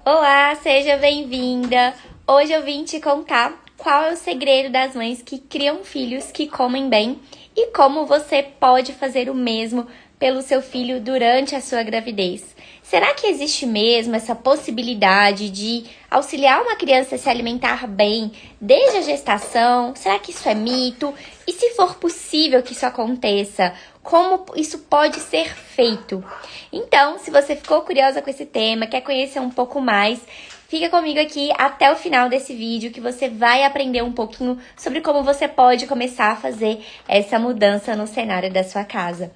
Olá, seja bem-vinda! Hoje eu vim te contar qual é o segredo das mães que criam filhos que comem bem e como você pode fazer o mesmo pelo seu filho durante a sua gravidez. Será que existe mesmo essa possibilidade de auxiliar uma criança a se alimentar bem desde a gestação? Será que isso é mito? E se for possível que isso aconteça, como isso pode ser feito? Então, se você ficou curiosa com esse tema, quer conhecer um pouco mais, fica comigo aqui até o final desse vídeo que você vai aprender um pouquinho sobre como você pode começar a fazer essa mudança no cenário da sua casa.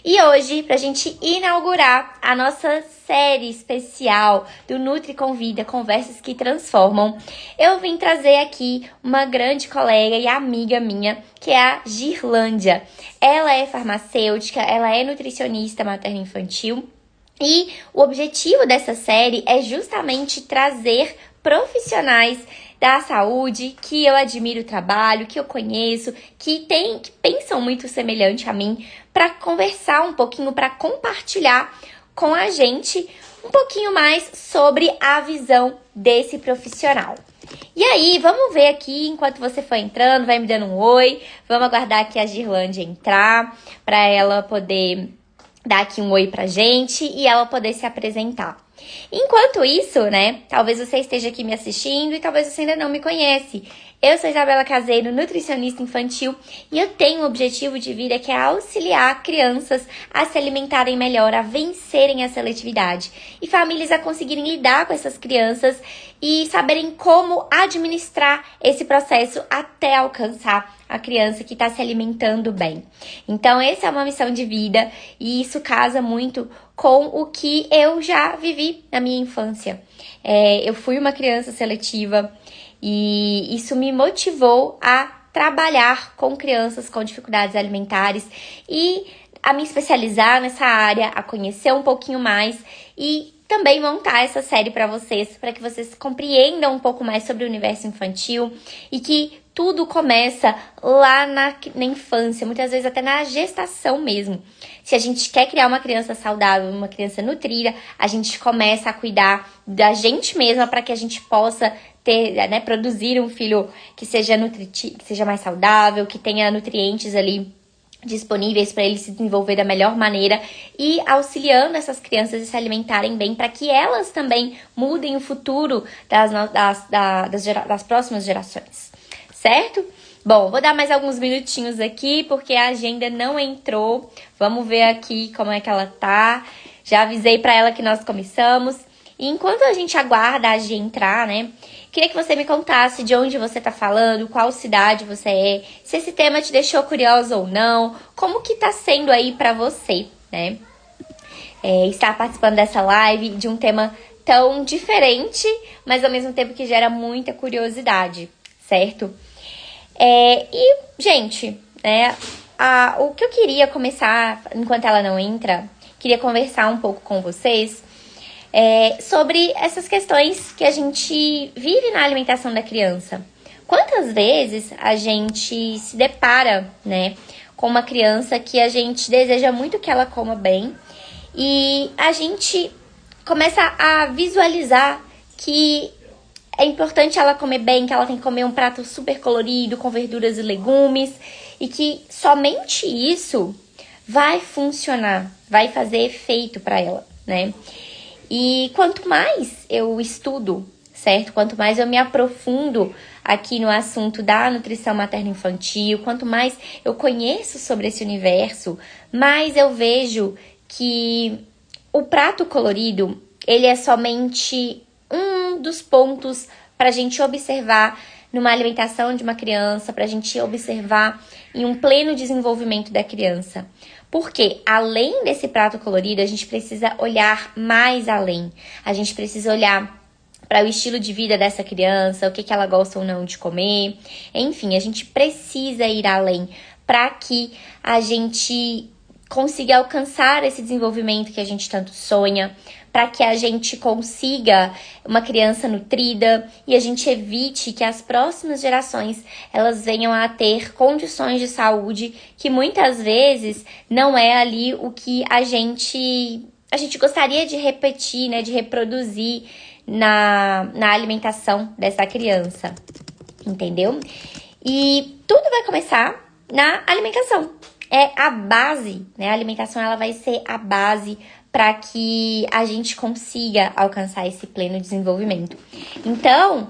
E hoje, pra gente inaugurar a nossa série especial do Nutri Convida, Conversas que Transformam, eu vim trazer aqui uma grande colega e amiga minha, que é a Girlândia. Ela é farmacêutica, ela é nutricionista materno-infantil, e o objetivo dessa série é justamente trazer profissionais da saúde que eu admiro o trabalho, que eu conheço, que pensam muito semelhante a mim, para conversar um pouquinho, para compartilhar com a gente um pouquinho mais sobre a visão desse profissional. E aí, vamos ver aqui, enquanto você for entrando, vai me dando um oi, vamos aguardar aqui a Girlândia entrar, para ela poder dar aqui um oi pra gente e ela poder se apresentar. Enquanto isso, né, talvez você esteja aqui me assistindo e talvez você ainda não me conhece. Eu sou Isabela Caseiro, nutricionista infantil, e eu tenho um objetivo de vida que é auxiliar crianças a se alimentarem melhor, a vencerem a seletividade e famílias a conseguirem lidar com essas crianças e saberem como administrar esse processo até alcançar a criança que está se alimentando bem. Então, essa é uma missão de vida e isso casa muito com o que eu já vivi na minha infância. Eu fui uma criança seletiva e isso me motivou a trabalhar com crianças com dificuldades alimentares e a me especializar nessa área, a conhecer um pouquinho mais e também montar essa série para que vocês compreendam um pouco mais sobre o universo infantil e que tudo começa lá na infância, muitas vezes até na gestação mesmo. Se a gente quer criar uma criança saudável, uma criança nutrida, a gente começa a cuidar da gente mesma para que a gente possa produzir um filho que seja que seja mais saudável, que tenha nutrientes ali disponíveis para ele se desenvolver da melhor maneira e auxiliando essas crianças a se alimentarem bem para que elas também mudem o futuro das próximas gerações, certo? Bom, vou dar mais alguns minutinhos aqui porque a agenda não entrou. Vamos ver aqui como é que ela tá. Já avisei para ela que nós começamos. E enquanto a gente aguarda a Gi entrar, né? Queria que você me contasse de onde você tá falando, qual cidade você é, se esse tema te deixou curiosa ou não, como que tá sendo aí pra você, né? Estar participando dessa live de um tema tão diferente, mas ao mesmo tempo que gera muita curiosidade, certo? Gente, né? O que eu queria começar, enquanto ela não entra, queria conversar um pouco com vocês sobre essas questões que a gente vive na alimentação da criança. Quantas vezes a gente se depara, né, com uma criança que a gente deseja muito que ela coma bem e a gente começa a visualizar que é importante ela comer bem, que ela tem que comer um prato super colorido, com verduras e legumes, e que somente isso vai funcionar, vai fazer efeito para ela, né? E quanto mais eu estudo, certo? Quanto mais eu me aprofundo aqui no assunto da nutrição materno-infantil, quanto mais eu conheço sobre esse universo, mais eu vejo que o prato colorido, ele é somente um dos pontos para a gente observar numa alimentação de uma criança, para a gente observar em um pleno desenvolvimento da criança. Porque, além desse prato colorido, a gente precisa olhar mais além. A gente precisa olhar para o estilo de vida dessa criança, o que ela gosta ou não de comer. Enfim, a gente precisa ir além para que a gente consiga alcançar esse desenvolvimento que a gente tanto sonha, para que a gente consiga uma criança nutrida e a gente evite que as próximas gerações elas venham a ter condições de saúde que muitas vezes não é ali o que a gente a gente gostaria de repetir, né, de reproduzir na alimentação dessa criança, entendeu? E tudo vai começar na alimentação. É a base, né? A alimentação ela vai ser a base para que a gente consiga alcançar esse pleno desenvolvimento. Então,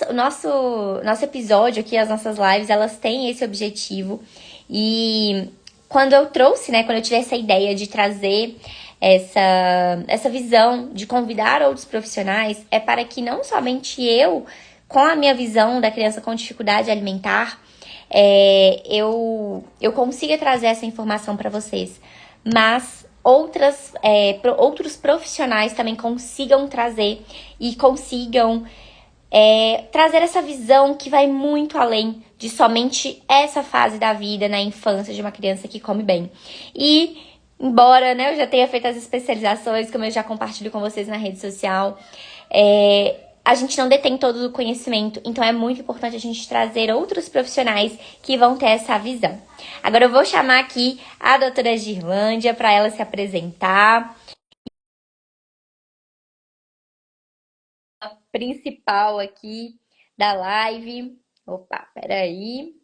o nosso episódio aqui, as nossas lives, elas têm esse objetivo. E quando eu trouxe, né, quando eu tive essa ideia de trazer essa visão, de convidar outros profissionais, é para que não somente eu, com a minha visão da criança com dificuldade alimentar, eu consiga trazer essa informação para vocês, mas outros profissionais também consigam trazer e consigam trazer essa visão que vai muito além de somente essa fase da vida na infância de uma criança que come bem. E embora, né, eu já tenha feito as especializações, como eu já compartilho com vocês na rede social, a gente não detém todo o conhecimento, então é muito importante a gente trazer outros profissionais que vão ter essa visão. Agora eu vou chamar aqui a doutora Girlândia para ela se apresentar. A principal aqui da live. Opa, peraí,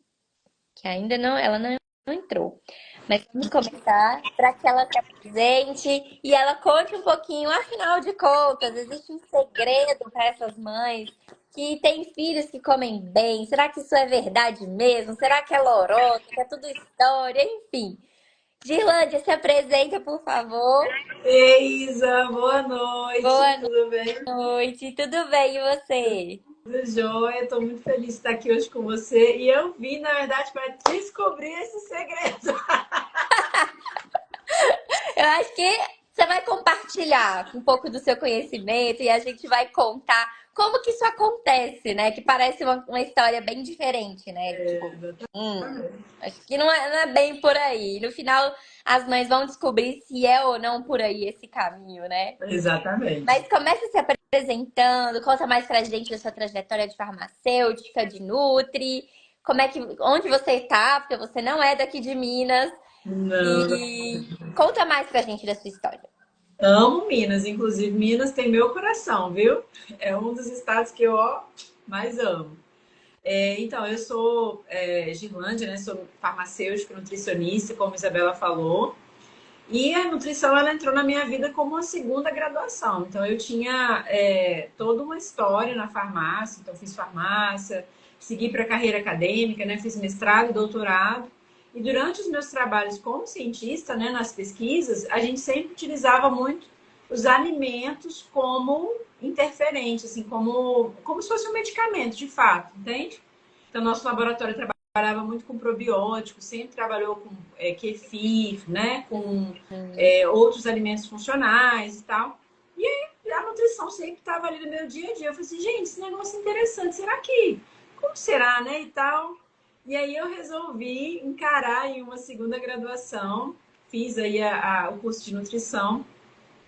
que ainda não, ela não entrou. Mas vamos começar para que ela se apresente e ela conte um pouquinho, afinal de contas, existe um segredo para essas mães que têm filhos que comem bem? Será que isso é verdade mesmo? Será que é lorota, que é tudo história? Enfim. Girlândia, se apresenta, por favor. Ei, Isa, boa noite, Boa tudo bem? noite, tudo bem e você? Tudo jóia, estou muito feliz de estar aqui hoje com você e eu vim, na verdade, para descobrir esse segredo. Eu acho que você vai compartilhar um pouco do seu conhecimento e a gente vai contar como que isso acontece, né? Que parece uma história bem diferente, né? Tipo, acho que não é bem por aí. No final, as mães vão descobrir se é ou não por aí esse caminho, né? Exatamente. Mas comece se apresentando, conta mais pra gente da sua trajetória de farmacêutica, de Nutri, onde você tá, porque você não é daqui de Minas. Não, E conta mais pra gente da sua história. amo Minas, inclusive Minas tem meu coração, viu? É um dos estados que eu mais amo. Então, eu sou Girlândia, né? Sou farmacêutica, nutricionista, como a Isabela falou. E a nutrição ela entrou na minha vida como uma segunda graduação. Então eu tinha toda uma história na farmácia. Então fiz farmácia, segui para a carreira acadêmica, né? Fiz mestrado e doutorado. E durante os meus trabalhos como cientista, né, nas pesquisas, a gente sempre utilizava muito os alimentos como interferente, assim, como se fosse um medicamento, de fato, entende? Então nosso laboratório trabalhava muito com probióticos, sempre trabalhou com kefir, né? Com outros alimentos funcionais e tal. E aí a nutrição sempre estava ali no meu dia a dia. Eu falei assim, gente, esse negócio é interessante, será que... Como será, né? E tal. E aí eu resolvi encarar em uma segunda graduação, fiz aí o curso de nutrição,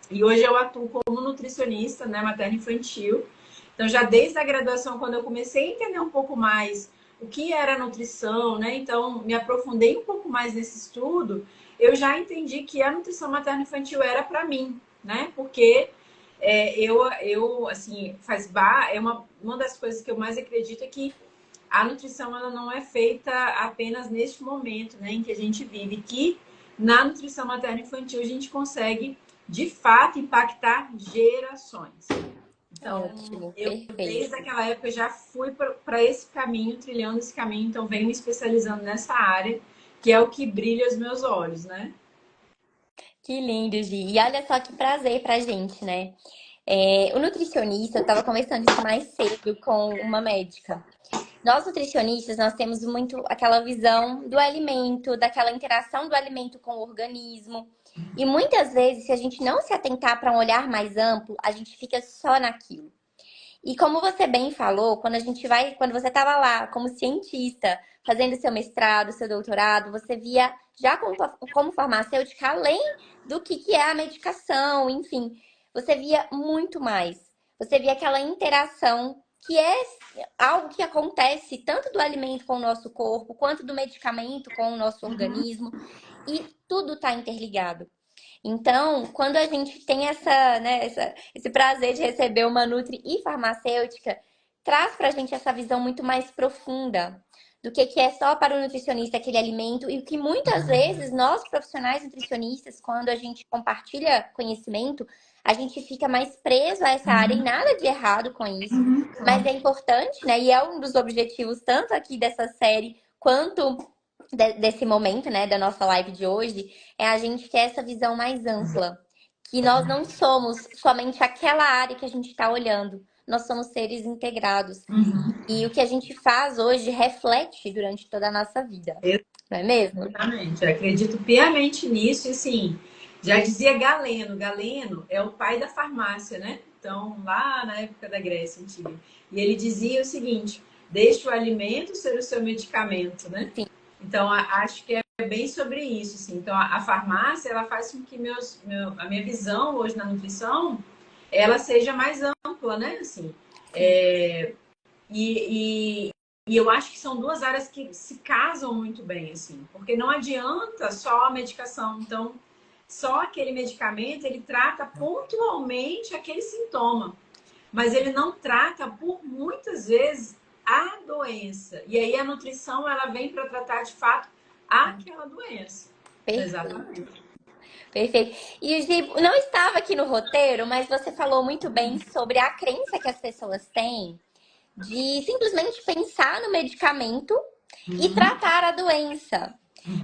e hoje eu atuo como nutricionista, né, materno-infantil. Então, já desde a graduação, quando eu comecei a entender um pouco mais o que era nutrição, né? Então, me aprofundei um pouco mais nesse estudo, eu já entendi que a nutrição materno-infantil era para mim, né? Porque assim, uma das coisas que eu mais acredito é que a nutrição ela não é feita apenas neste momento, né, em que a gente vive, que na nutrição materno-infantil a gente consegue, de fato, impactar gerações. Então, Ótimo, eu desde perfeito. aquela época já fui para esse caminho, trilhando esse caminho, então venho me especializando nessa área, que é o que brilha os meus olhos, né? Que lindo, Gi. E olha só que prazer pra gente, né? O nutricionista, eu tava conversando isso mais cedo com uma médica. Nós nutricionistas, nós temos muito aquela visão do alimento, daquela interação do alimento com o organismo. E muitas vezes, se a gente não se atentar para um olhar mais amplo, a gente fica só naquilo. E como você bem falou, quando você estava lá como cientista, fazendo seu mestrado, seu doutorado, você via já como farmacêutica além do que é a medicação, enfim, você via muito mais. Você via aquela interação que é algo que acontece tanto do alimento com o nosso corpo, quanto do medicamento com o nosso organismo, e tudo está interligado. Então, quando a gente tem esse prazer de receber uma nutri e farmacêutica, traz pra gente essa visão muito mais profunda do que é só para o nutricionista aquele alimento e o que muitas vezes nós, profissionais nutricionistas, quando a gente compartilha conhecimento, a gente fica mais preso a essa área e nada de errado com isso, mas é importante, né? E é um dos objetivos tanto aqui dessa série quanto desse momento, né, da nossa live de hoje, é a gente ter essa visão mais ampla, que nós não somos somente aquela área que a gente está olhando, nós somos seres integrados. E o que a gente faz hoje reflete durante toda a nossa vida, não é mesmo? Exatamente. Eu acredito piamente nisso e assim, já dizia Galeno. Galeno é o pai da farmácia, né? Então, lá na época da Grécia Antiga. E ele dizia o seguinte: deixe o alimento ser o seu medicamento, né? Sim. Então, acho que é bem sobre isso, assim. Então, a farmácia, ela faz com que a minha visão hoje na nutrição, ela seja mais ampla, né? Assim, e eu acho que são duas áreas que se casam muito bem, assim, porque não adianta só a medicação. Então, só aquele medicamento, ele trata pontualmente aquele sintoma, mas ele não trata, por muitas vezes, a doença. E aí a nutrição, ela vem para tratar, de fato, aquela doença. Perfeito. Exatamente. Perfeito. E Gi, não estava aqui no roteiro, mas você falou muito bem sobre a crença que as pessoas têm de simplesmente pensar no medicamento e tratar a doença.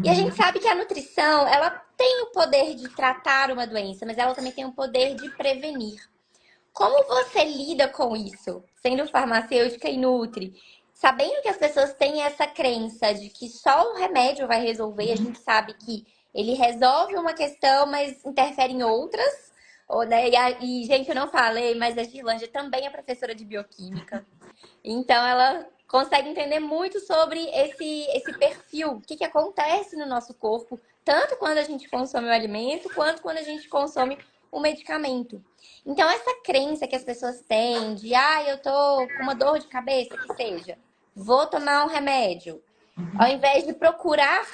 E a gente sabe que a nutrição, ela tem o poder de tratar uma doença, mas ela também tem o poder de prevenir. Como você lida com isso, sendo farmacêutica e nutri? Sabendo que as pessoas têm essa crença de que só o remédio vai resolver, a gente sabe que ele resolve uma questão, mas interfere em outras. Ou, né, gente, eu não falei, mas a Girlândia também é professora de bioquímica. Então, ela consegue entender muito sobre esse perfil, o que acontece no nosso corpo, tanto quando a gente consome o alimento, quanto quando a gente consome o medicamento. Então, essa crença que as pessoas têm de, eu tô com uma dor de cabeça, que seja, vou tomar um remédio, ao invés de procurar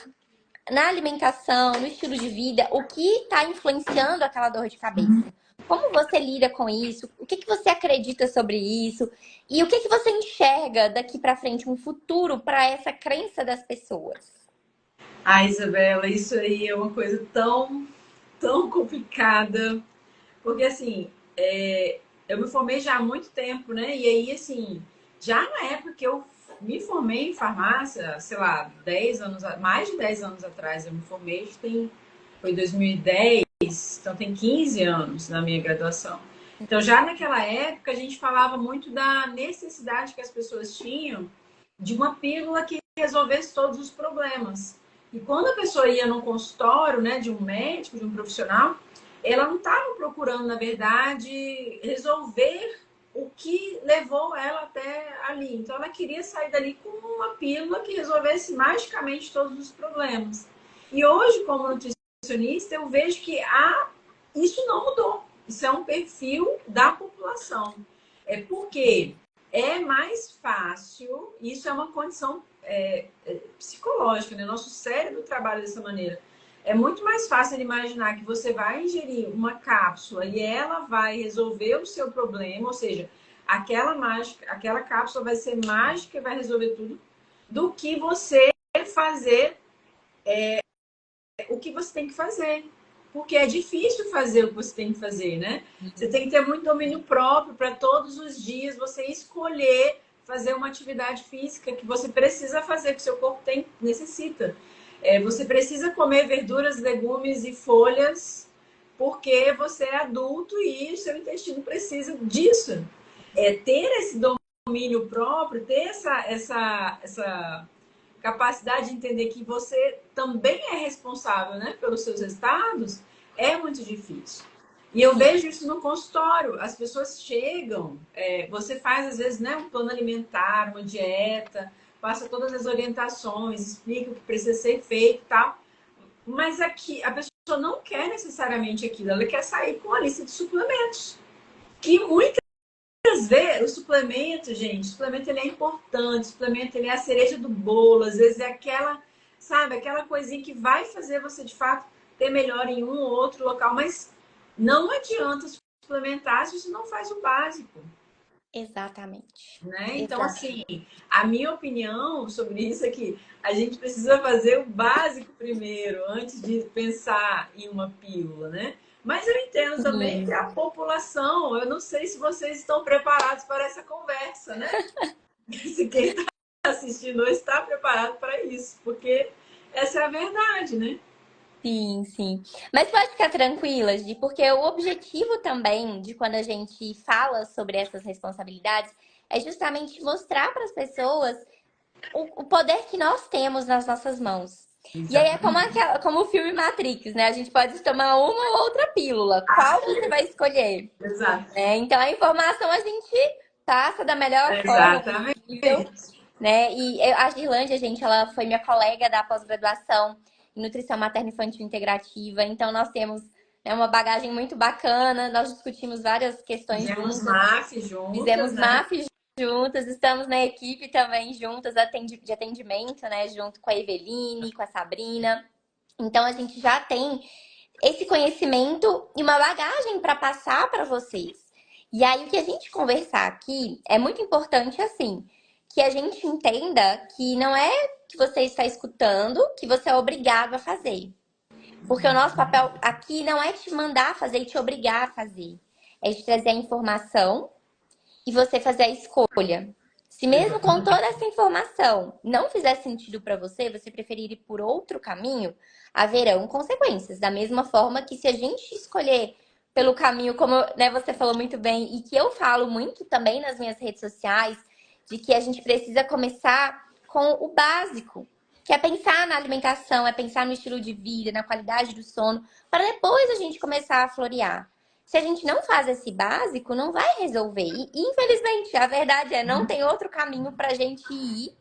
na alimentação, no estilo de vida, o que está influenciando aquela dor de cabeça. Como você lida com isso? O que você acredita sobre isso? E o que você enxerga daqui para frente, um futuro para essa crença das pessoas? Isabela, isso aí é uma coisa tão complicada. Porque, assim, eu me formei já há muito tempo, né? E aí, assim, já na época que eu me formei em farmácia, sei lá, 10 anos, mais de 10 anos atrás, eu me formei, foi 2010, então tem 15 anos na minha graduação. Então, já naquela época, a gente falava muito da necessidade que as pessoas tinham de uma pílula que resolvesse todos os problemas. E quando a pessoa ia num consultório, né, de um médico, de um profissional, ela não estava procurando, na verdade, resolver o que levou ela até ali. Então, ela queria sair dali com uma pílula que resolvesse magicamente todos os problemas. E hoje, como nutricionista, eu vejo que isso não mudou. Isso é um perfil da população. É porque é mais fácil, isso é uma condição psicológica, né? Nosso cérebro trabalha dessa maneira. É muito mais fácil imaginar que você vai ingerir uma cápsula e ela vai resolver o seu problema, ou seja, aquela cápsula vai ser mágica e vai resolver tudo, do que você fazer o que você tem que fazer. Porque é difícil fazer o que você tem que fazer, né? Você tem que ter muito domínio próprio para todos os dias você escolher fazer uma atividade física que você precisa fazer, que o seu corpo necessita. Você precisa comer verduras, legumes e folhas porque você é adulto e o seu intestino precisa disso. Ter esse domínio próprio, ter essa capacidade de entender que você também é responsável, né, pelos seus resultados, é muito difícil. E eu vejo isso no consultório. As pessoas chegam, você faz às vezes, né, um plano alimentar, uma dieta, passa todas as orientações, explica o que precisa ser feito e tal. Mas aqui a pessoa não quer necessariamente aquilo, ela quer sair com a lista de suplementos. Que muitas vezes, o suplemento, gente, o suplemento ele é importante, o suplemento ele é a cereja do bolo, às vezes é aquela, sabe, aquela coisinha que vai fazer você de fato ter melhora em um ou outro local, mas não adianta suplementar se você não faz o básico. Exatamente. Né? Então, Exatamente. assim, a minha opinião sobre isso é que a gente precisa fazer o básico primeiro, antes de pensar em uma pílula, né? Mas eu entendo também que Sim. a população, eu não sei se vocês estão preparados para essa conversa, né? Se quem está assistindo hoje está preparado para isso, porque essa é a verdade, né? Sim, sim. Mas pode ficar tranquila, Gi, porque o objetivo também de quando a gente fala sobre essas responsabilidades é justamente mostrar para as pessoas o poder que nós temos nas nossas mãos. E aí é como, Exatamente. como o filme Matrix, né? A gente pode tomar uma ou outra pílula. Qual você vai escolher? Exato. Né? Então a informação a gente passa da melhor forma Exatamente. possível, né? E a Girlândia, gente, ela foi minha colega da pós-graduação em nutrição materno-infantil integrativa. Então nós temos, né, uma bagagem muito bacana. Nós discutimos várias questões Fizemos juntas, MAF juntas, fizemos né? MAF juntas, estamos na equipe também juntas de atendimento, né? Junto com a Eveline, com a Sabrina. Então a gente já tem esse conhecimento e uma bagagem para passar para vocês. E aí, o que a gente conversar aqui é muito importante, assim, que a gente entenda que não é que você está escutando que você é obrigado a fazer. Porque o nosso papel aqui não é te mandar fazer e te obrigar a fazer. É te trazer a informação e você fazer a escolha. Se mesmo com Exatamente. toda essa informação não fizer sentido para você, você preferir ir por outro caminho, haverão consequências. Da mesma forma que se a gente escolher pelo caminho, como, né, você falou muito bem, e que eu falo muito também nas minhas redes sociais, de que a gente precisa começar com o básico, que é pensar na alimentação, é pensar no estilo de vida, na qualidade do sono, para depois a gente começar a florear. Se a gente não faz esse básico, não vai resolver. E, infelizmente, a verdade é, não tem outro caminho pra gente ir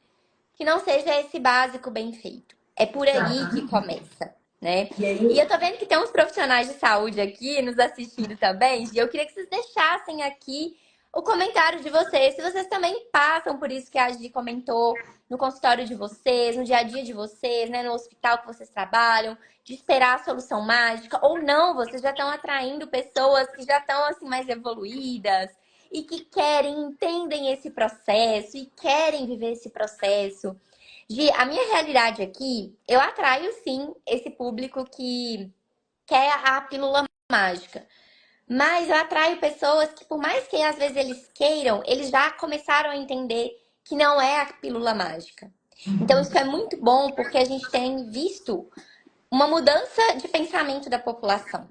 que não seja esse básico bem feito. É por aí que Exatamente. começa, né? E E aí, eu tô vendo que tem uns profissionais de saúde aqui nos assistindo também, e eu queria que vocês deixassem aqui o comentário de vocês, se vocês também passam por isso que a Gi comentou no consultório de vocês, no dia a dia de vocês, né, no hospital que vocês trabalham, de esperar a solução mágica, ou não, vocês já estão atraindo pessoas que já estão assim mais evoluídas, e que querem, entendem esse processo e querem viver esse processo. Gi, a minha realidade aqui, eu atraio sim esse público que quer a pílula mágica. Mas eu atraio pessoas que, por mais que às vezes eles queiram, eles já começaram a entender que não é a pílula mágica. Então, isso é muito bom porque a gente tem visto uma mudança de pensamento da população,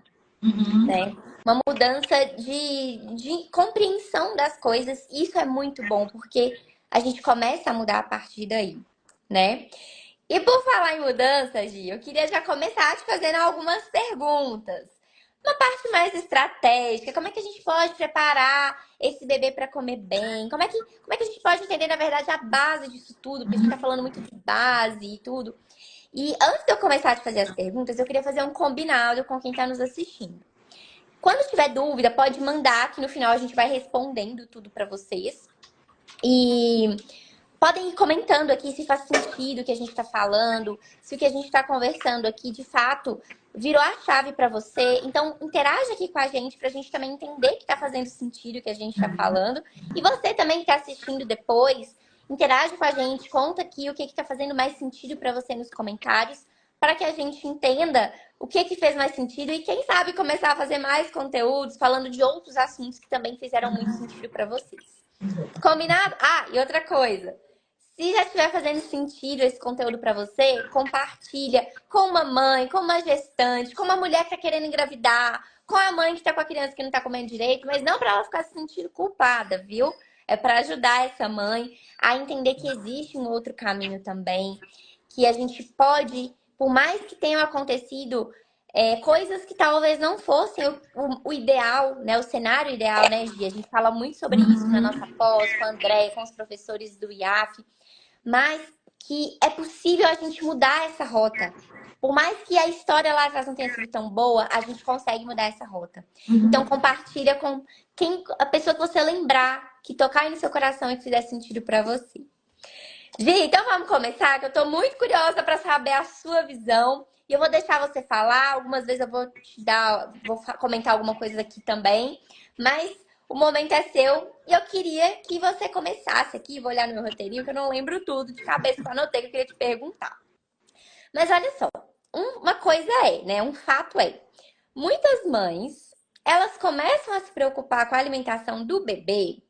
né? Uma mudança de compreensão das coisas. Isso é muito bom, porque a gente começa a mudar a partir daí, né? E por falar em mudança, Gi, eu queria já começar te fazendo algumas perguntas. Uma parte mais estratégica, como é que a gente pode preparar esse bebê para comer bem? Como é que a gente pode entender, na verdade, a base disso tudo? Porque a gente está falando muito de base e tudo. E antes de eu começar a te fazer as perguntas, eu queria fazer um combinado com quem está nos assistindo. Quando tiver dúvida, pode mandar, que no final a gente vai respondendo tudo para vocês. E podem ir comentando aqui se faz sentido o que a gente está falando, se o que a gente está conversando aqui de fato virou a chave para você. Então, interage aqui com a gente para a gente também entender que está fazendo sentido o que a gente está falando. E você também que está assistindo depois, interage com a gente, conta aqui o que está fazendo mais sentido para você nos comentários, para que a gente entenda o que fez mais sentido e, quem sabe, começar a fazer mais conteúdos falando de outros assuntos que também fizeram muito sentido para vocês. Combinado? Ah, e outra coisa. Se já estiver fazendo sentido esse conteúdo para você, compartilha com uma mãe, com uma gestante, com uma mulher que está querendo engravidar, com a mãe que está com a criança que não está comendo direito, mas não para ela ficar se sentindo culpada, viu? É para ajudar essa mãe a entender que existe um outro caminho também, que a gente pode, por mais que tenham acontecido coisas que talvez não fossem o ideal, né? O cenário ideal, né, Gi? A gente fala muito sobre isso na nossa pós, com a André, com os professores do IAF, mas que é possível a gente mudar essa rota. Por mais que a história lá atrás não tenha sido tão boa, a gente consegue mudar essa rota. Então compartilha com a pessoa que você lembrar, que tocar aí no seu coração e que fizer sentido para você. Gi, então vamos começar, que eu tô muito curiosa para saber a sua visão E eu vou deixar você falar, algumas vezes eu vou te dar, comentar alguma coisa aqui também, mas o momento é seu e eu queria que você começasse aqui, vou olhar no meu roteirinho, que eu não lembro tudo de cabeça que eu anotei, que eu queria te perguntar. Mas olha só, uma coisa é, né, um fato é, muitas mães, elas começam a se preocupar com a alimentação do bebê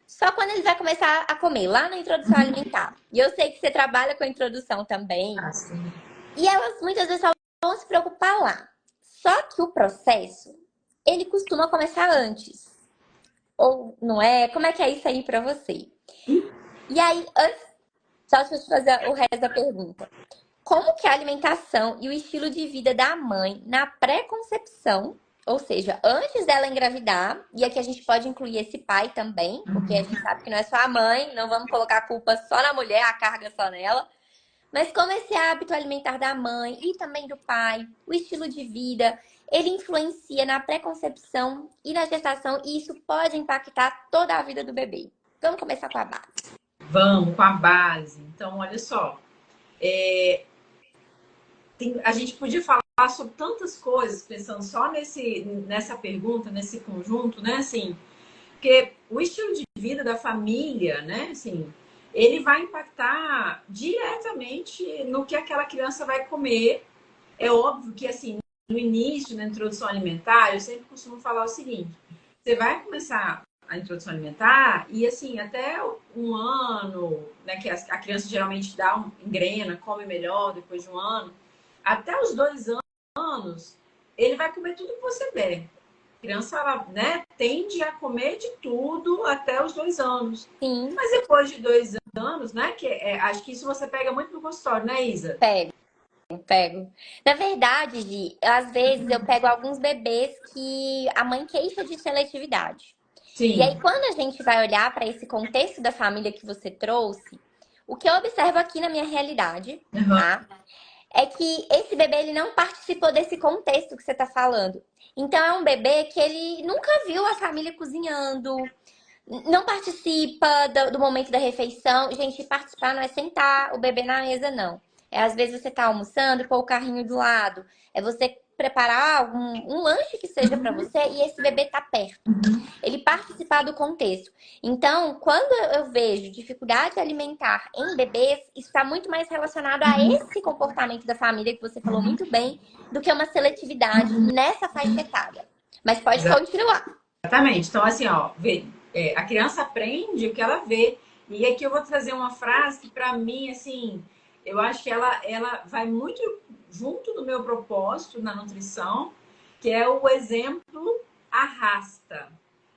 só quando ele vai começar a comer, lá na introdução alimentar. E eu sei que você trabalha com a introdução também. Assim. E elas muitas vezes só vão se preocupar lá. Só que o processo, ele costuma começar antes. Ou não é? Como é que é isso aí pra você? E aí, antes, só deixa eu te fazer o resto da pergunta. Como que a alimentação e o estilo de vida da mãe na pré-concepção, ou seja, antes dela engravidar, e aqui a gente pode incluir esse pai também, porque a gente sabe que não é só a mãe, não vamos colocar a culpa só na mulher, a carga só nela, mas como esse hábito alimentar da mãe e também do pai, o estilo de vida, ele influencia na pré-concepção e na gestação, e isso pode impactar toda a vida do bebê. Vamos começar com a base. Vamos com a base. Então, olha só. A gente podia falar sobre tantas coisas, pensando só nessa pergunta, nesse conjunto, né? Assim, porque o estilo de vida da família, né? Assim, ele vai impactar diretamente no que aquela criança vai comer. É óbvio que, assim, no início, na introdução alimentar, eu sempre costumo falar o seguinte: você vai começar a introdução alimentar e, assim, até um ano, né? Que a criança geralmente engrena, come melhor depois de um ano. Até os 2 anos, ele vai comer tudo que você der. A criança, ela, né, tende a comer de tudo até os 2 anos. Sim, Mas depois de 2 anos, né, acho que isso você pega muito no consultório, né, Isa? pego. Pego. Na verdade, Gi, às vezes eu pego alguns bebês que a mãe queixa de seletividade. E Sim. aí, quando a gente vai olhar para esse contexto da família que você trouxe, o que eu observo aqui na minha realidade, Uhum. tá? É que esse bebê ele não participou desse contexto que você está falando. Então, é um bebê que ele nunca viu a família cozinhando, não participa do momento da refeição. Gente, participar não é sentar o bebê na mesa, não. É às vezes você tá almoçando e pôr o carrinho do lado. É você preparar um lanche que seja para você e esse bebê tá perto. Ele participar do contexto. Então, quando eu vejo dificuldade alimentar em bebês, isso está muito mais relacionado a esse comportamento da família que você falou muito bem, do que uma seletividade nessa faixa etária. Mas pode continuar. Exatamente. Então, assim, ó, a criança aprende o que ela vê. E aqui eu vou trazer uma frase que, para mim, assim, eu acho que ela vai muito junto do meu propósito na nutrição, que é o exemplo arrasta.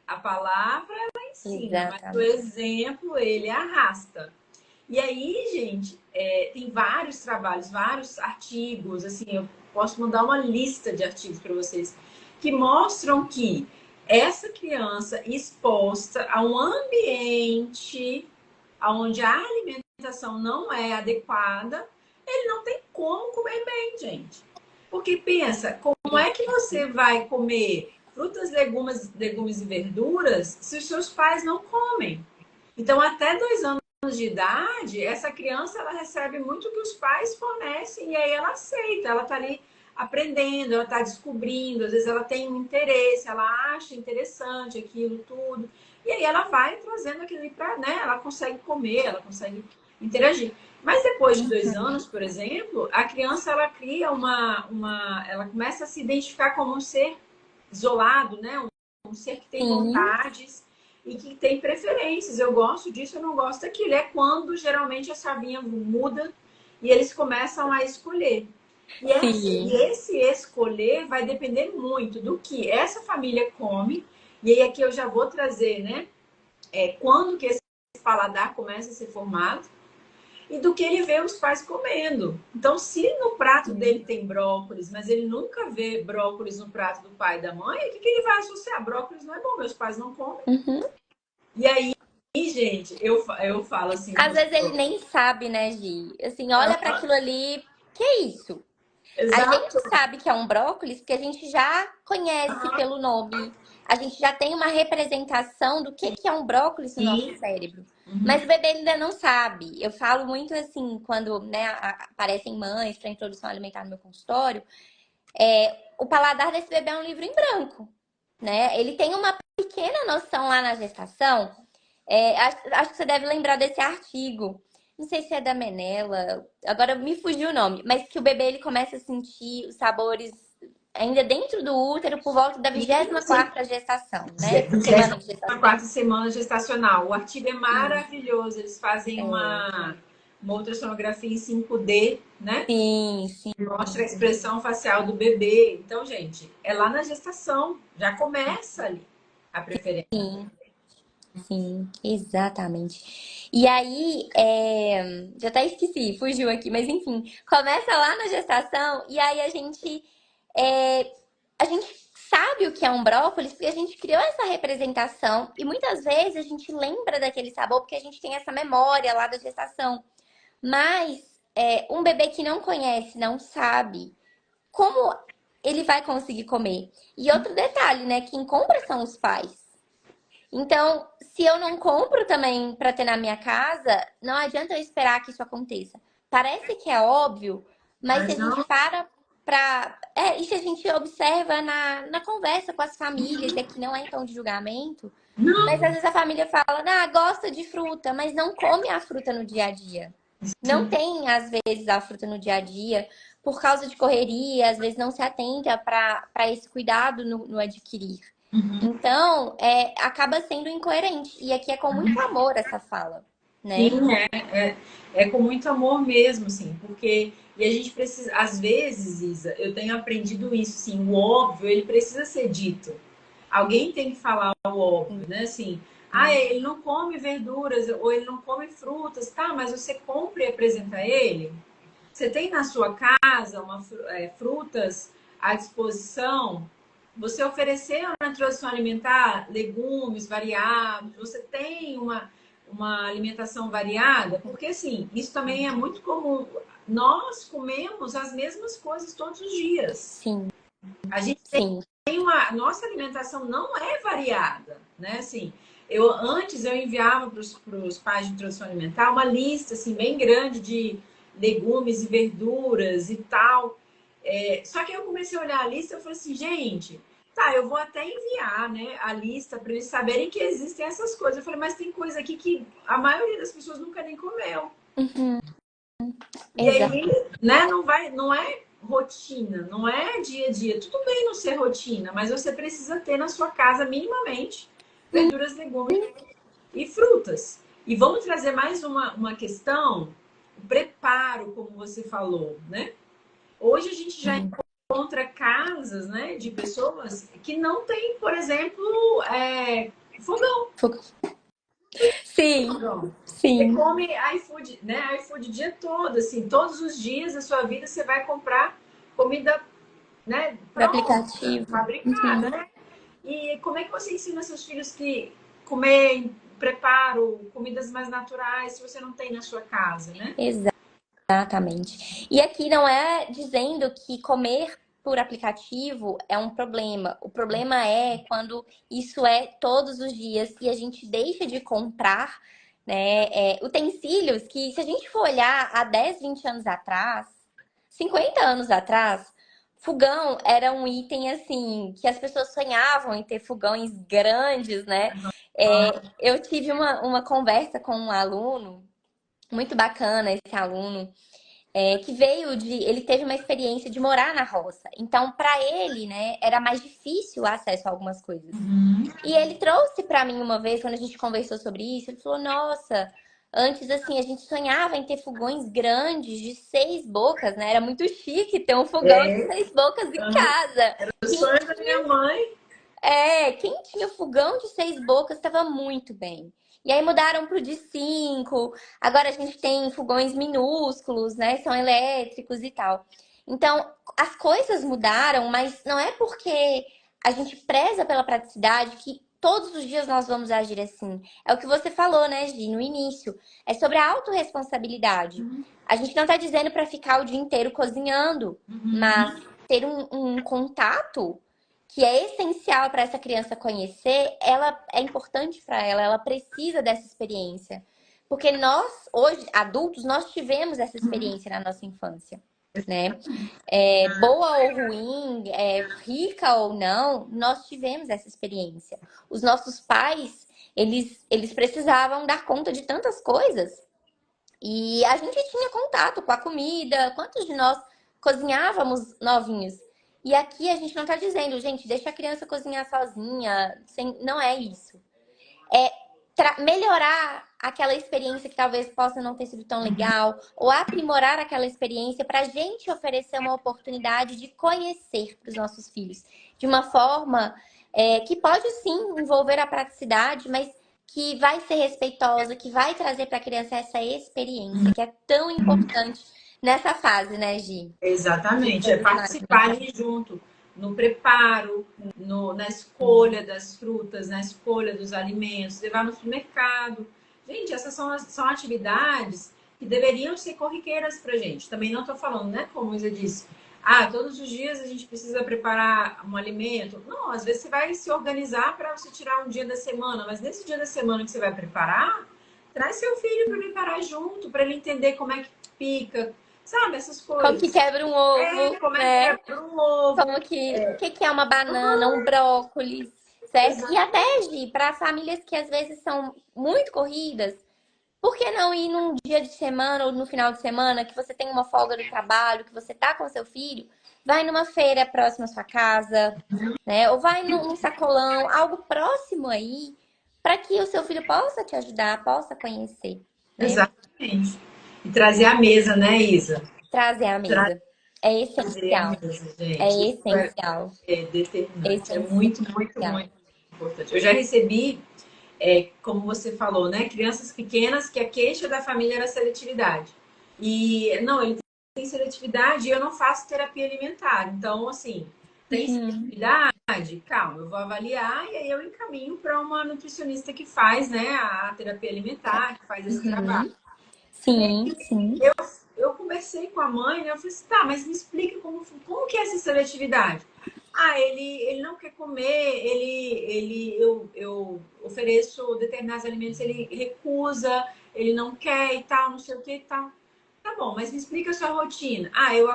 A palavra, ela ensina, mas o Exatamente. exemplo, ele arrasta. E aí, gente, tem vários trabalhos, vários artigos, assim, eu posso mandar uma lista de artigos para vocês, que mostram que essa criança exposta a um ambiente onde a alimentação não é adequada, ele não tem como comer bem, gente. Porque pensa, como é que você vai comer frutas, legumes e verduras se os seus pais não comem? Então, até 2 anos de idade, essa criança ela recebe muito o que os pais fornecem e aí ela aceita, ela está ali aprendendo, ela está descobrindo, às vezes ela tem um interesse, ela acha interessante aquilo tudo, e aí ela vai trazendo aquilo para, né, ela consegue comer, ela consegue interagir. Mas depois de 2 anos, por exemplo, a criança ela cria ela começa a se identificar como um ser isolado, né, um ser que tem Sim, vontades e que tem preferências. Eu gosto disso, eu não gosto daquilo. É quando geralmente a chavinha muda e eles começam a escolher. E sim. esse escolher vai depender muito do que essa família come. E aí aqui eu já vou trazer, né? Quando que esse paladar começa a ser formado e do que ele vê os pais comendo. Então, se no prato dele tem brócolis, mas ele nunca vê brócolis no prato do pai e da mãe, o que ele vai associar? Brócolis não é bom, meus pais não comem. Uhum. E aí, gente, eu falo assim, Às vezes ele nem sabe, né, Gi? Assim, olha para aquilo ali, que é isso? A gente exato. sabe que é um brócolis porque a gente já conhece pelo nome. a gente já tem uma representação do que é um brócolis no nosso Sim. cérebro. Uhum. Mas o bebê ainda não sabe. Eu falo muito assim, quando, né, aparecem mães para introdução alimentar no meu consultório, o paladar desse bebê é um livro em branco, né? Ele tem uma pequena noção lá na gestação. Acho que você deve lembrar desse artigo. Não sei se é da Menela, agora me fugiu o nome, mas que o bebê ele começa a sentir os sabores ainda dentro do útero por volta da Sim, vigésima sim. quarta gestação, né? Semana de Na gestação. quarta semana gestacional. O artigo é Isso. maravilhoso. Eles fazem uma ultrassonografia em 5D, né? Sim, sim, Mostra a expressão facial do bebê. Então, gente, é lá na gestação. Já começa ali a preferência. sim, exatamente. E aí, já até esqueci, fugiu aqui, mas enfim, começa lá na gestação e aí é, a gente sabe o que é um brócolis porque a gente criou essa representação e muitas vezes a gente lembra daquele sabor porque a gente tem essa memória lá da gestação. Mas um bebê que não conhece, não sabe como ele vai conseguir comer. E outro detalhe, né? Quem compra são os pais. Então, se eu não compro também para ter na minha casa, não adianta eu esperar que isso aconteça. Parece que é óbvio, mas se a Mas gente não, para pra. E se a gente observa na conversa com as famílias, e aqui não é em tom de julgamento, mas não. às vezes a família fala, gosta de fruta, mas não come a fruta no dia a dia. Não tem, às vezes, a fruta no dia a dia, por causa de correria, às vezes não se atenta para esse cuidado no adquirir. Então, acaba sendo incoerente. E aqui é com muito amor essa fala, né? Sim, é com muito amor mesmo, assim, porque e a gente precisa, às vezes, Isa, eu tenho aprendido isso, sim, o óbvio, ele precisa ser dito. Alguém tem que falar o óbvio, né? Assim, ele não come verduras ou ele não come frutas, tá? Mas você compra e apresenta a ele. Você tem na sua casa frutas à disposição. Você ofereceu na introdução alimentar legumes variados. Você tem uma alimentação variada, porque assim, isso também é muito comum. Nós comemos as mesmas coisas todos os dias. Sim, A gente sim. tem uma. Nossa alimentação não é variada, né? Assim, antes eu enviava para os pais de introdução alimentar uma lista assim, bem grande de legumes e verduras e tal. Só que eu comecei a olhar a lista e eu falei assim, gente, tá, eu vou até enviar, né, a lista para eles saberem que existem essas coisas. Eu falei, mas tem coisa aqui que a maioria das pessoas nunca nem comeu. Uhum, E aí, exato. né, não é rotina, não é dia a dia. Tudo bem não ser rotina, mas você precisa ter na sua casa minimamente verduras, legumes e frutas. E vamos trazer mais uma questão, o preparo, como você falou, né? Hoje a gente já encontra casas, né, de pessoas que não têm, por exemplo, fogão. Sim, Fogão. Você sim. come iFood, né? iFood o dia todo, assim, todos os dias da sua vida você vai comprar comida, né, Pro pronta, aplicativo. fabricada, né? E como é que você ensina seus filhos que comer, preparo, comidas mais naturais, se você não tem na sua casa, né? Exatamente. E aqui não é dizendo que comer por aplicativo é um problema. O problema é quando isso é todos os dias e a gente deixa de comprar, né, utensílios que, se a gente for olhar há 10, 20 anos atrás, 50 anos atrás, fogão era um item assim que as pessoas sonhavam em ter fogões grandes, né? Eu tive uma conversa com um aluno muito bacana, esse aluno que veio ele teve uma experiência de morar na roça. Então, para ele, né, era mais difícil o acesso a algumas coisas. E ele trouxe para mim uma vez, quando a gente conversou sobre isso, ele falou: Nossa, antes assim, a gente sonhava em ter fogões grandes de 6 bocas, né? Era muito chique ter um fogão de É, 6 bocas em casa. o Quem sonho da minha mãe. quem tinha fogão de 6 bocas estava muito bem. E aí mudaram para o de 5. Agora a gente tem fogões minúsculos, né? São elétricos e tal. Então, as coisas mudaram, mas não é porque a gente preza pela praticidade que todos os dias nós vamos agir assim. É o que você falou, né, Gi, no início. É sobre a autorresponsabilidade. A gente não está dizendo para ficar o dia inteiro cozinhando, mas ter um contato que é essencial para essa criança conhecer, ela é importante para ela precisa dessa experiência. Porque nós, hoje, adultos, nós tivemos essa experiência na nossa infância, né? Boa ou ruim, rica ou não, nós tivemos essa experiência. Os nossos pais, eles precisavam dar conta de tantas coisas e a gente tinha contato com a comida. Quantos de nós cozinhávamos novinhos? E aqui a gente não tá dizendo, gente, deixa a criança cozinhar sozinha. Não é isso. É melhorar aquela experiência que talvez possa não ter sido tão legal, ou aprimorar aquela experiência para a gente oferecer uma oportunidade de conhecer para os nossos filhos de uma forma que pode sim envolver a praticidade, mas que vai ser respeitosa, que vai trazer para a criança essa experiência que é tão importante nessa fase, né, Gi? Exatamente, é participar ali junto, no preparo, na escolha das frutas, na escolha dos alimentos, levar no supermercado. Gente, essas são atividades que deveriam ser corriqueiras para gente. Também não estou falando, né, como você disse, todos os dias a gente precisa preparar um alimento. Não, às vezes você vai se organizar para você tirar um dia da semana, mas nesse dia da semana que você vai preparar, traz seu filho para preparar junto, para ele entender como é que pica, sabe, essas Como que coisas. quebra um ovo, Como é né? que quebra um ovo. O que que é uma banana, um brócolis, certo? E Exatamente. até, Gi, para famílias que às vezes são muito corridas, por que não ir num dia de semana ou no final de semana que você tem uma folga do trabalho, que você tá com seu filho, vai numa feira próxima à sua casa, né? Ou vai num sacolão, algo próximo aí, para que o seu filho possa te ajudar, possa conhecer, né? Exatamente. E trazer a mesa, né, Isa? Trazer à mesa. É Trazer a essencial. mesa, É gente. Isso essencial. é determinante. É muito, muito, Essencial. muito importante. Eu já recebi, como você falou, né, crianças pequenas que a queixa da família era a seletividade. E, não, ele tem seletividade e eu não faço terapia alimentar. Então, assim, tem Uhum. seletividade? Calma, eu vou avaliar e aí eu encaminho para uma nutricionista que faz, né, a terapia alimentar, que faz esse trabalho. Uhum. Sim, sim. Eu conversei com a mãe, né? Eu falei assim, tá, mas me explica como que é essa seletividade. Ele não quer comer, eu ofereço determinados alimentos, ele recusa, ele não quer e tal, não sei o que e tal. Tá bom, mas me explica a sua rotina. Ele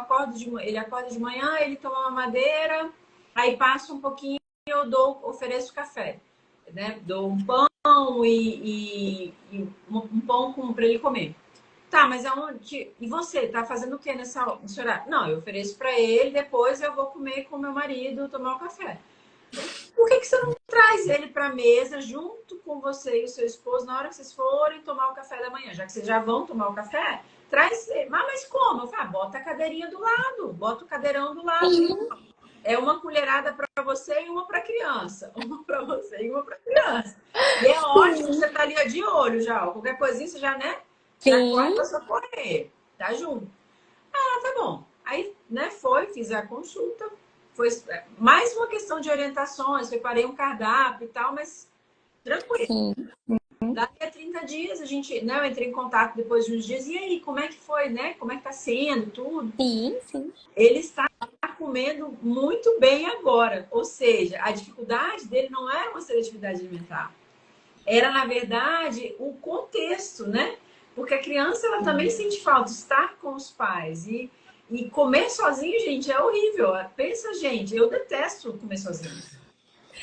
acorda de manhã, ele toma uma madeira, aí passa um pouquinho, ofereço café, né? Dou um pão e um pão para ele comer. Tá, mas aonde. E você, tá fazendo o que nesse horário? Não, eu ofereço para ele, depois eu vou comer com meu marido, tomar um café. Por que você não traz ele para a mesa junto com você e o seu esposo na hora que vocês forem tomar o café da manhã? Já que vocês já vão tomar o café, traz ele. Mas como? Eu falo, bota a cadeirinha do lado, bota o cadeirão do lado. Sim, É uma colherada para você e uma para criança. Uma para você e uma para criança. E é ótimo, sim. você tá ali de olho já. Ó. Qualquer coisinha você já, né? Já corre Sim, para socorrer. Tá junto. Tá bom. Aí, né, fiz a consulta. Foi mais uma questão de orientações, preparei um cardápio e tal, mas tranquilo. sim, Daqui a 30 dias, a gente, né, eu entrei em contato depois de uns dias. E aí, como é que foi, né? Como é que tá sendo, tudo? sim, sim. Ele está comendo muito bem agora. Ou seja, a dificuldade dele não era uma seletividade alimentar. Era, na verdade, o contexto, né? Porque a criança, ela também sente falta de estar com os pais. E comer sozinho, gente, é horrível. Pensa, gente, eu detesto comer sozinho.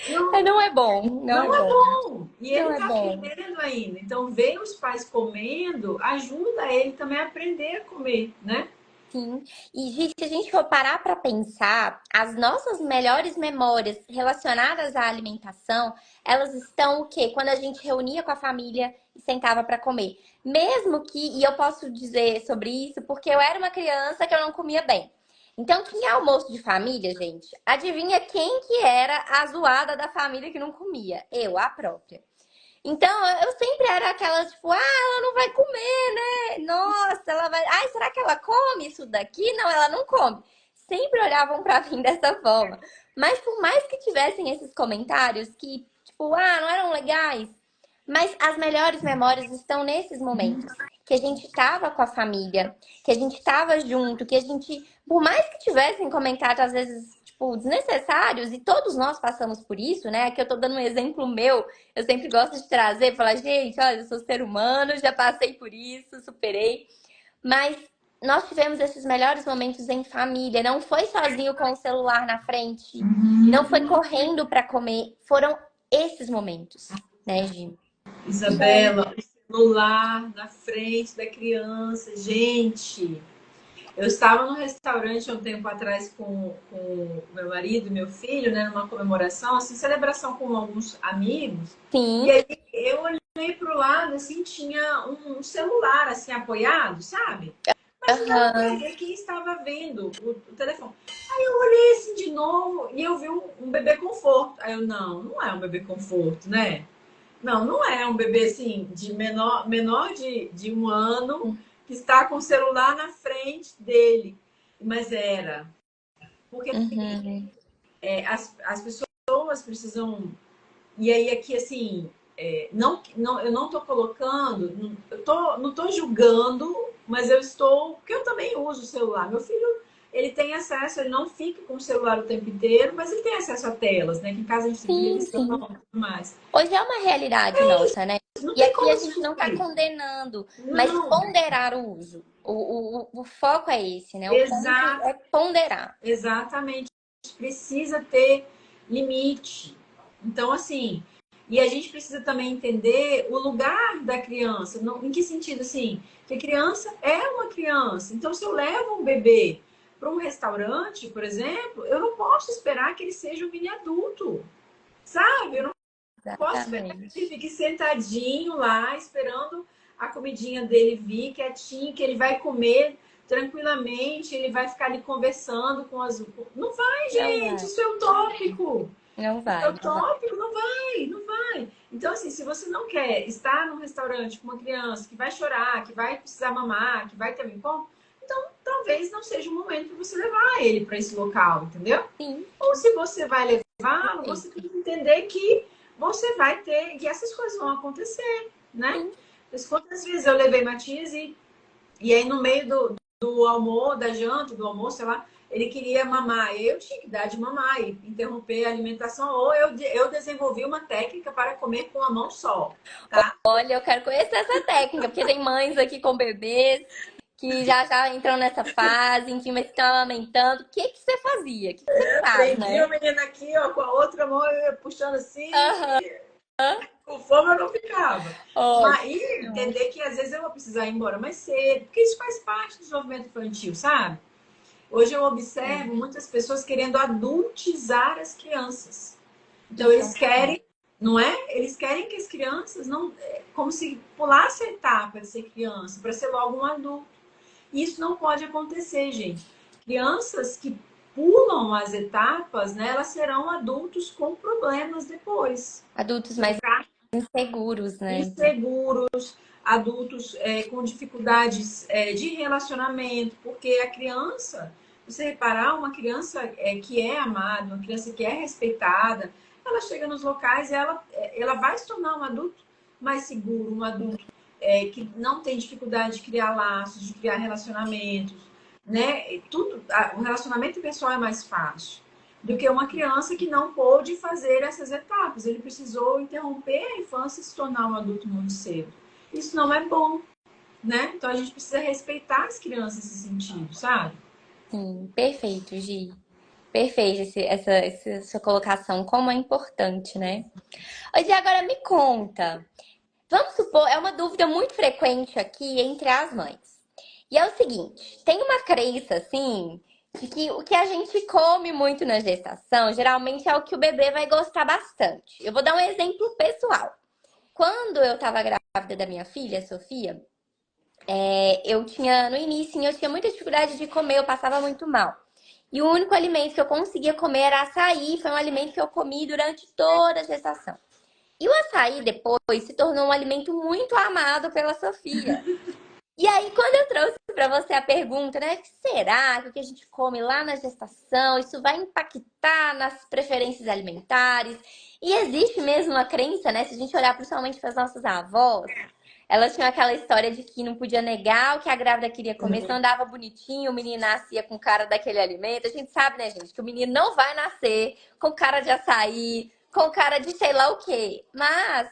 Não, Não é bom, não é não é bom. bom. E ele Não é está bom. aprendendo ainda. Então, ver os pais comendo ajuda ele também a aprender a comer, né? Sim. E, gente, se a gente for parar para pensar, as nossas melhores memórias relacionadas à alimentação, elas estão o quê? Quando a gente reunia com a família e sentava para comer. Mesmo que, e eu posso dizer sobre isso, porque eu era uma criança que eu não comia bem. Então tinha almoço de família, gente. Adivinha quem que era a zoada da família que não comia? Eu, a própria. Então, eu sempre era aquela, tipo, ela não vai comer, né? Nossa, ela vai. Ai, será que ela come isso daqui? Não, ela não come. Sempre olhavam pra mim dessa forma. Mas por mais que tivessem esses comentários que, tipo, não eram legais, mas as melhores memórias estão nesses momentos. Que a gente tava com a família, que a gente tava junto, que a gente, por mais que tivessem comentários, às vezes, tipo, desnecessários, e todos nós passamos por isso, né? Aqui eu tô dando um exemplo meu, eu sempre gosto de trazer, falar, gente, olha, eu sou ser humano, já passei por isso, superei. Mas nós tivemos esses melhores momentos em família, não foi sozinho com o celular na frente, não foi correndo para comer, foram esses momentos, né, Gi? E aí, Isabela, o celular na frente da criança. Gente, eu estava num restaurante há um tempo atrás com meu marido e meu filho, né, numa comemoração, assim, celebração com alguns amigos. E sim, aí eu olhei para o lado, assim, tinha um celular, assim, apoiado, sabe? Mas não dava para aham, ver quem estava vendo o telefone. Aí eu olhei assim de novo e eu vi um bebê conforto. Aí eu, não é um bebê conforto, né? Não, não é um bebê assim, de menor de 1 ano, que está com o celular na frente dele. Mas era. Porque uhum, as pessoas precisam. E aí, aqui, assim, eu não estou colocando, não estou julgando, mas eu estou. Porque eu também uso o celular. Meu filho, ele tem acesso, ele não fica com o celular o tempo inteiro, mas ele tem acesso a telas, né? Que em casa a gente tem sim, televisão sim. e tudo mais. Hoje é uma realidade nossa, né? Não E tem aqui a como gente não está substituir. condenando, mas Não, ponderar o uso. O foco é esse, né? O ponto exato. é ponderar. Exatamente. Precisa ter limite. Então, assim, e a gente precisa também entender o lugar da criança. Em que sentido, assim? Que a criança é uma criança. Então, se eu levo um bebê para um restaurante, por exemplo, eu não posso esperar que ele seja um mini adulto, sabe? Eu não posso esperar que ele Exatamente. fique sentadinho lá, esperando a comidinha dele vir, quietinho, que ele vai comer tranquilamente, ele vai ficar ali conversando com as. Não vai, Não gente, vai, isso é utópico. não Isso é vai, não vai. utópico, não vai, não vai. Então, assim, se você não quer estar num restaurante com uma criança que vai chorar, que vai precisar mamar, que vai ter um incômodo, então talvez não seja o momento para você levar ele para esse local, entendeu? Sim, Ou se você vai levá-lo, você tem perfeito. que entender que você vai ter, que essas coisas vão acontecer, né? Sim. Mas quantas vezes eu levei Matias e aí no meio do almoço, da janta, do almoço, sei lá, ele queria mamar. E eu tinha que dar de mamar e interromper a alimentação. Ou eu desenvolvi uma técnica para comer com a mão só, tá? Olha, eu quero conhecer essa técnica, porque tem mães aqui com bebês que já entram nessa fase, em que estão amamentando. O que que você fazia? O que que você faz, Prendi o né? menino aqui, ó, com a outra mão, eu ia puxando assim, Aham, com fome eu não ficava. Mas ótimo. e entender que às vezes eu vou precisar ir embora mais cedo, porque isso faz parte do desenvolvimento infantil, sabe? Hoje eu observo muitas pessoas querendo adultizar as crianças. Então Isso é eles um problema. querem, não é? Eles querem que as crianças não, como se pulasse a etapa de ser criança para ser logo um adulto. E isso não pode acontecer, gente. Crianças que pulam as etapas, né, elas serão adultos com problemas depois. Adultos Vão mais ficar inseguros, né? inseguros, adultos com dificuldades de relacionamento, porque a criança, você reparar, uma criança que é amada, uma criança que é respeitada, ela chega nos locais e ela vai se tornar um adulto mais seguro, um adulto que não tem dificuldade de criar laços, de criar relacionamentos, né? O relacionamento pessoal é mais fácil do que uma criança que não pôde fazer essas etapas. Ele precisou interromper a infância e se tornar um adulto muito cedo. Isso não é bom, né? Então a gente precisa respeitar as crianças nesse sentido, sabe? Sim, perfeito, Gi. Perfeito essa sua colocação, como é importante, né? Ô, Gi, agora me conta. Vamos supor, é uma dúvida muito frequente aqui entre as mães. E é o seguinte, tem uma crença, assim, de que o que a gente come muito na gestação, geralmente é o que o bebê vai gostar bastante. Eu vou dar um exemplo pessoal. Quando eu tava grávida da minha filha, Sofia, eu tinha, no início, eu tinha muita dificuldade de comer, eu passava muito mal. E o único alimento que eu conseguia comer era açaí, foi um alimento que eu comi durante toda a gestação. E o açaí depois se tornou um alimento muito amado pela Sofia. E aí, quando eu trouxe para você a pergunta, né, será que o que a gente come lá na gestação, isso vai impactar nas preferências alimentares? E existe mesmo a crença, né, se a gente olhar principalmente para as nossas avós, elas tinham aquela história de que não podia negar o que a grávida queria comer, se não dava bonitinho, o menino nascia com cara daquele alimento. A gente sabe, né, gente, que o menino não vai nascer com cara de açaí, com cara de sei lá o quê. Mas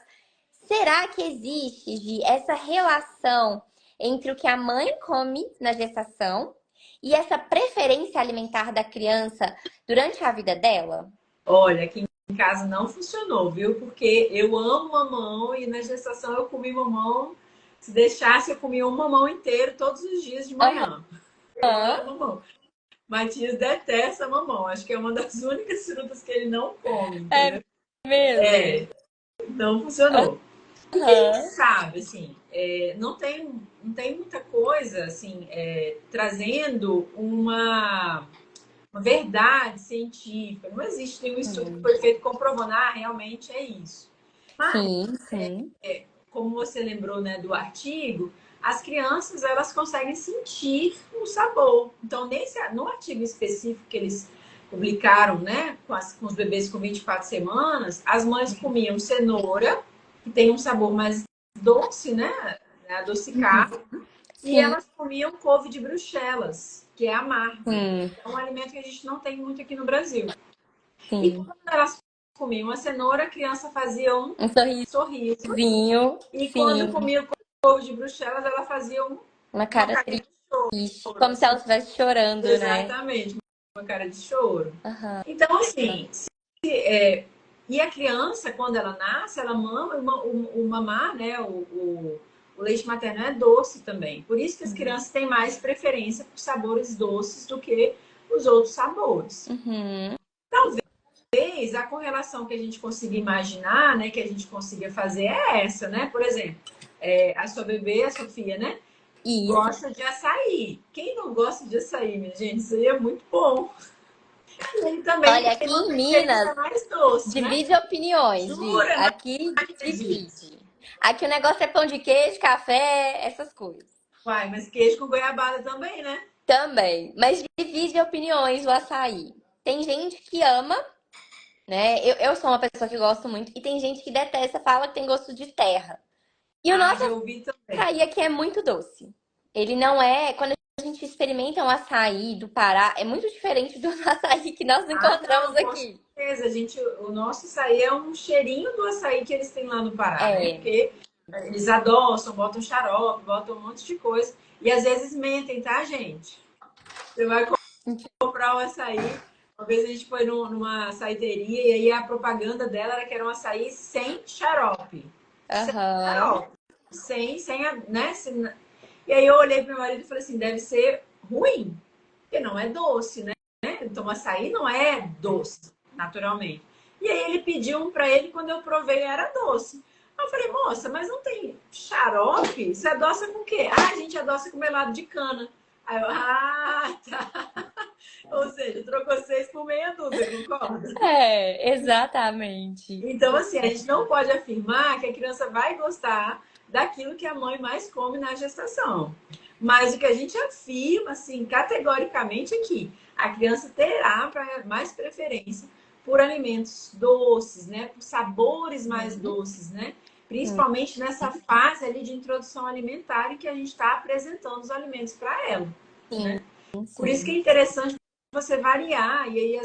será que existe, Gi, essa relação entre o que a mãe come na gestação e essa preferência alimentar da criança durante a vida dela? Olha, aqui em casa não funcionou, viu? Porque eu amo mamão e na gestação eu comi mamão. Se deixasse, eu comia um mamão inteiro todos os dias de manhã. Eu Aham, amo mamão. Matias detesta mamão. Acho que é uma das únicas frutas que ele não come, é entendeu? mesmo. É, não funcionou. O que a gente Aham. sabe, assim, não tem muita coisa, assim, trazendo uma verdade científica. Não existe nenhum estudo que Hum. foi feito comprovando, ah, realmente é isso. Mas, Sim, sim. como você lembrou, né, do artigo, as crianças, elas conseguem sentir o sabor. Então, no artigo específico que eles publicaram, né, com os bebês com 24 semanas, as mães comiam cenoura, que tem um sabor mais doce, né, adocicado, e Sim, elas comiam couve de Bruxelas, que é amargo. sim, É um alimento que a gente não tem muito aqui no Brasil. E sim. quando elas comiam a cenoura, a criança fazia um Um sorriso. sorrisinho, E quando sim. comia o couve de Bruxelas, ela fazia Uma uma cara carinha de triste, choro, como se ela assim. estivesse chorando, né? Exatamente, uma cara de choro. Aham. Então, assim, e a criança, quando ela nasce, ela mama, o mamar, né, o leite materno é doce também. Por isso que as crianças têm mais preferência por sabores doces do que os outros sabores. Uhum. Talvez a correlação que a gente consiga imaginar, né, que a gente consiga fazer é essa, né? Por exemplo, a sua bebê, a Sofia, né? Isso. Gosta de açaí. Quem não gosta de açaí, minha gente? Isso aí é muito bom. E ele também Olha, tem aqui uma em preferência Minas, mais doce, né? divide opiniões, Gi. Jura? Não Aqui acredito. divide. Aqui o negócio é pão de queijo, café, essas coisas. Vai, mas queijo com goiabada também, né? Também. Mas divide opiniões o açaí. Tem gente que ama, né? Eu sou uma pessoa que gosto muito. E tem gente que detesta, fala que tem gosto de terra. E o Ah, nosso já ouvi também. açaí aqui é muito doce. Ele não é. Quando a gente experimenta um açaí do Pará, é muito diferente do açaí que nós Ah, encontramos não, com aqui. certeza. O nosso açaí é um cheirinho do açaí que eles têm lá no Pará, né? É. Porque eles adoçam, botam xarope, botam um monte de coisa. E às vezes mentem, tá, gente? Você vai comprar o açaí. Uma vez a gente foi numa açaiteria e aí a propaganda dela era que era um açaí sem xarope. Sem Aham. xarope. Né? E aí eu olhei pro meu marido e falei assim, deve ser ruim, porque não é doce, né? Então açaí não é doce, naturalmente. E aí ele pediu um para ele, quando eu provei era doce. Eu falei, moça, mas não tem xarope? Você adoça com o quê? Ah, a gente adoça com melado de cana. Aí eu, tá. Ou seja, trocou seis por meia dúzia, concorda? É, exatamente. Então, assim, a gente não pode afirmar que a criança vai gostar daquilo que a mãe mais come na gestação. Mas o que a gente afirma, assim, categoricamente é que a criança terá mais preferência por alimentos doces, né? Por sabores mais Uhum. doces, né? Principalmente nessa fase ali de introdução alimentar em que a gente está apresentando os alimentos para ela, Sim, né? Por isso que é sim. interessante você variar, e aí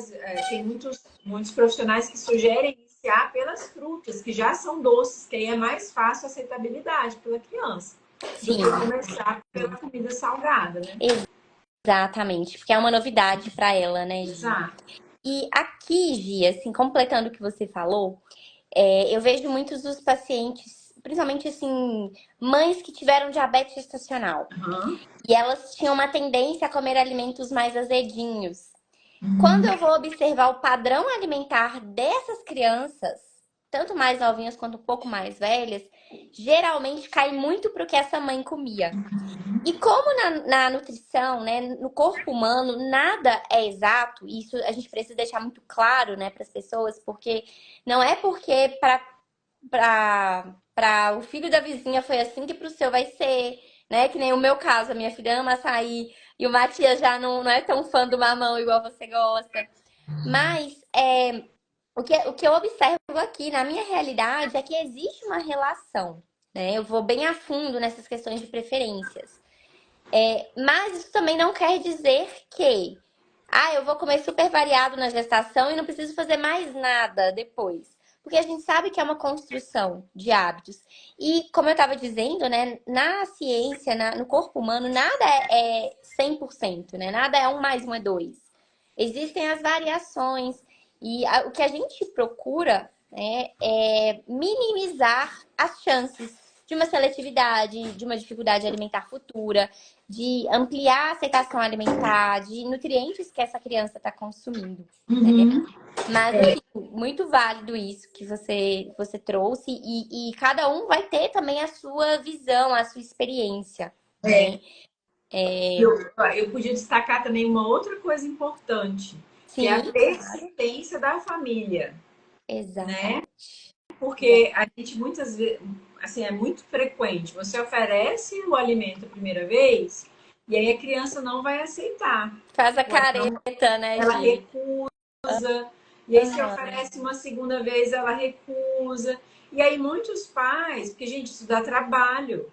tem muitos profissionais que sugerem iniciar pelas frutas, que já são doces, que aí é mais fácil a aceitabilidade pela criança, do Sim, que começar pela comida salgada, né? exatamente. Porque é uma novidade para ela, né, Gi? Exato. E aqui, Gi, assim, completando o que você falou, eu vejo muitos dos pacientes, principalmente assim, mães que tiveram diabetes gestacional. Uhum. E elas tinham uma tendência a comer alimentos mais azedinhos. Quando eu vou observar o padrão alimentar dessas crianças, tanto mais novinhas quanto um pouco mais velhas, geralmente cai muito pro que essa mãe comia. E como na nutrição, né, no corpo humano, nada é exato, isso a gente precisa deixar muito claro, né, para as pessoas, porque não é porque para o filho da vizinha foi assim que para o seu vai ser. né? Que nem o meu caso, a minha filha ama açaí e o Matias já não é tão fã do mamão igual você gosta. Mas o que eu observo aqui na minha realidade é que existe uma relação, né? Eu vou bem a fundo nessas questões de preferências. Mas isso também não quer dizer que, eu vou comer super variado na gestação e não preciso fazer mais nada depois. Porque a gente sabe que é uma construção de hábitos. E, como eu estava dizendo, né, na ciência, no corpo humano, nada é 100%, né? Nada é um mais um é dois. Existem as variações. E o que a gente procura, né, é minimizar as chances de uma seletividade, de uma dificuldade alimentar futura, de ampliar a aceitação alimentar, de nutrientes que essa criança está consumindo, né? Uhum. Mas, assim, muito válido isso que você trouxe, e cada um vai ter também a sua visão, a sua experiência, É, né? É, eu podia destacar também uma outra coisa importante, que é a sim, claro, persistência da família, né? exatamente. Porque a gente muitas vezes, assim, é muito frequente, você oferece o alimento a primeira vez e aí a criança não vai aceitar. Faz a Ou então careta, né, ela Gi? recusa, e aí se Aham. oferece uma segunda vez, ela recusa. E aí muitos pais, porque gente, isso dá trabalho,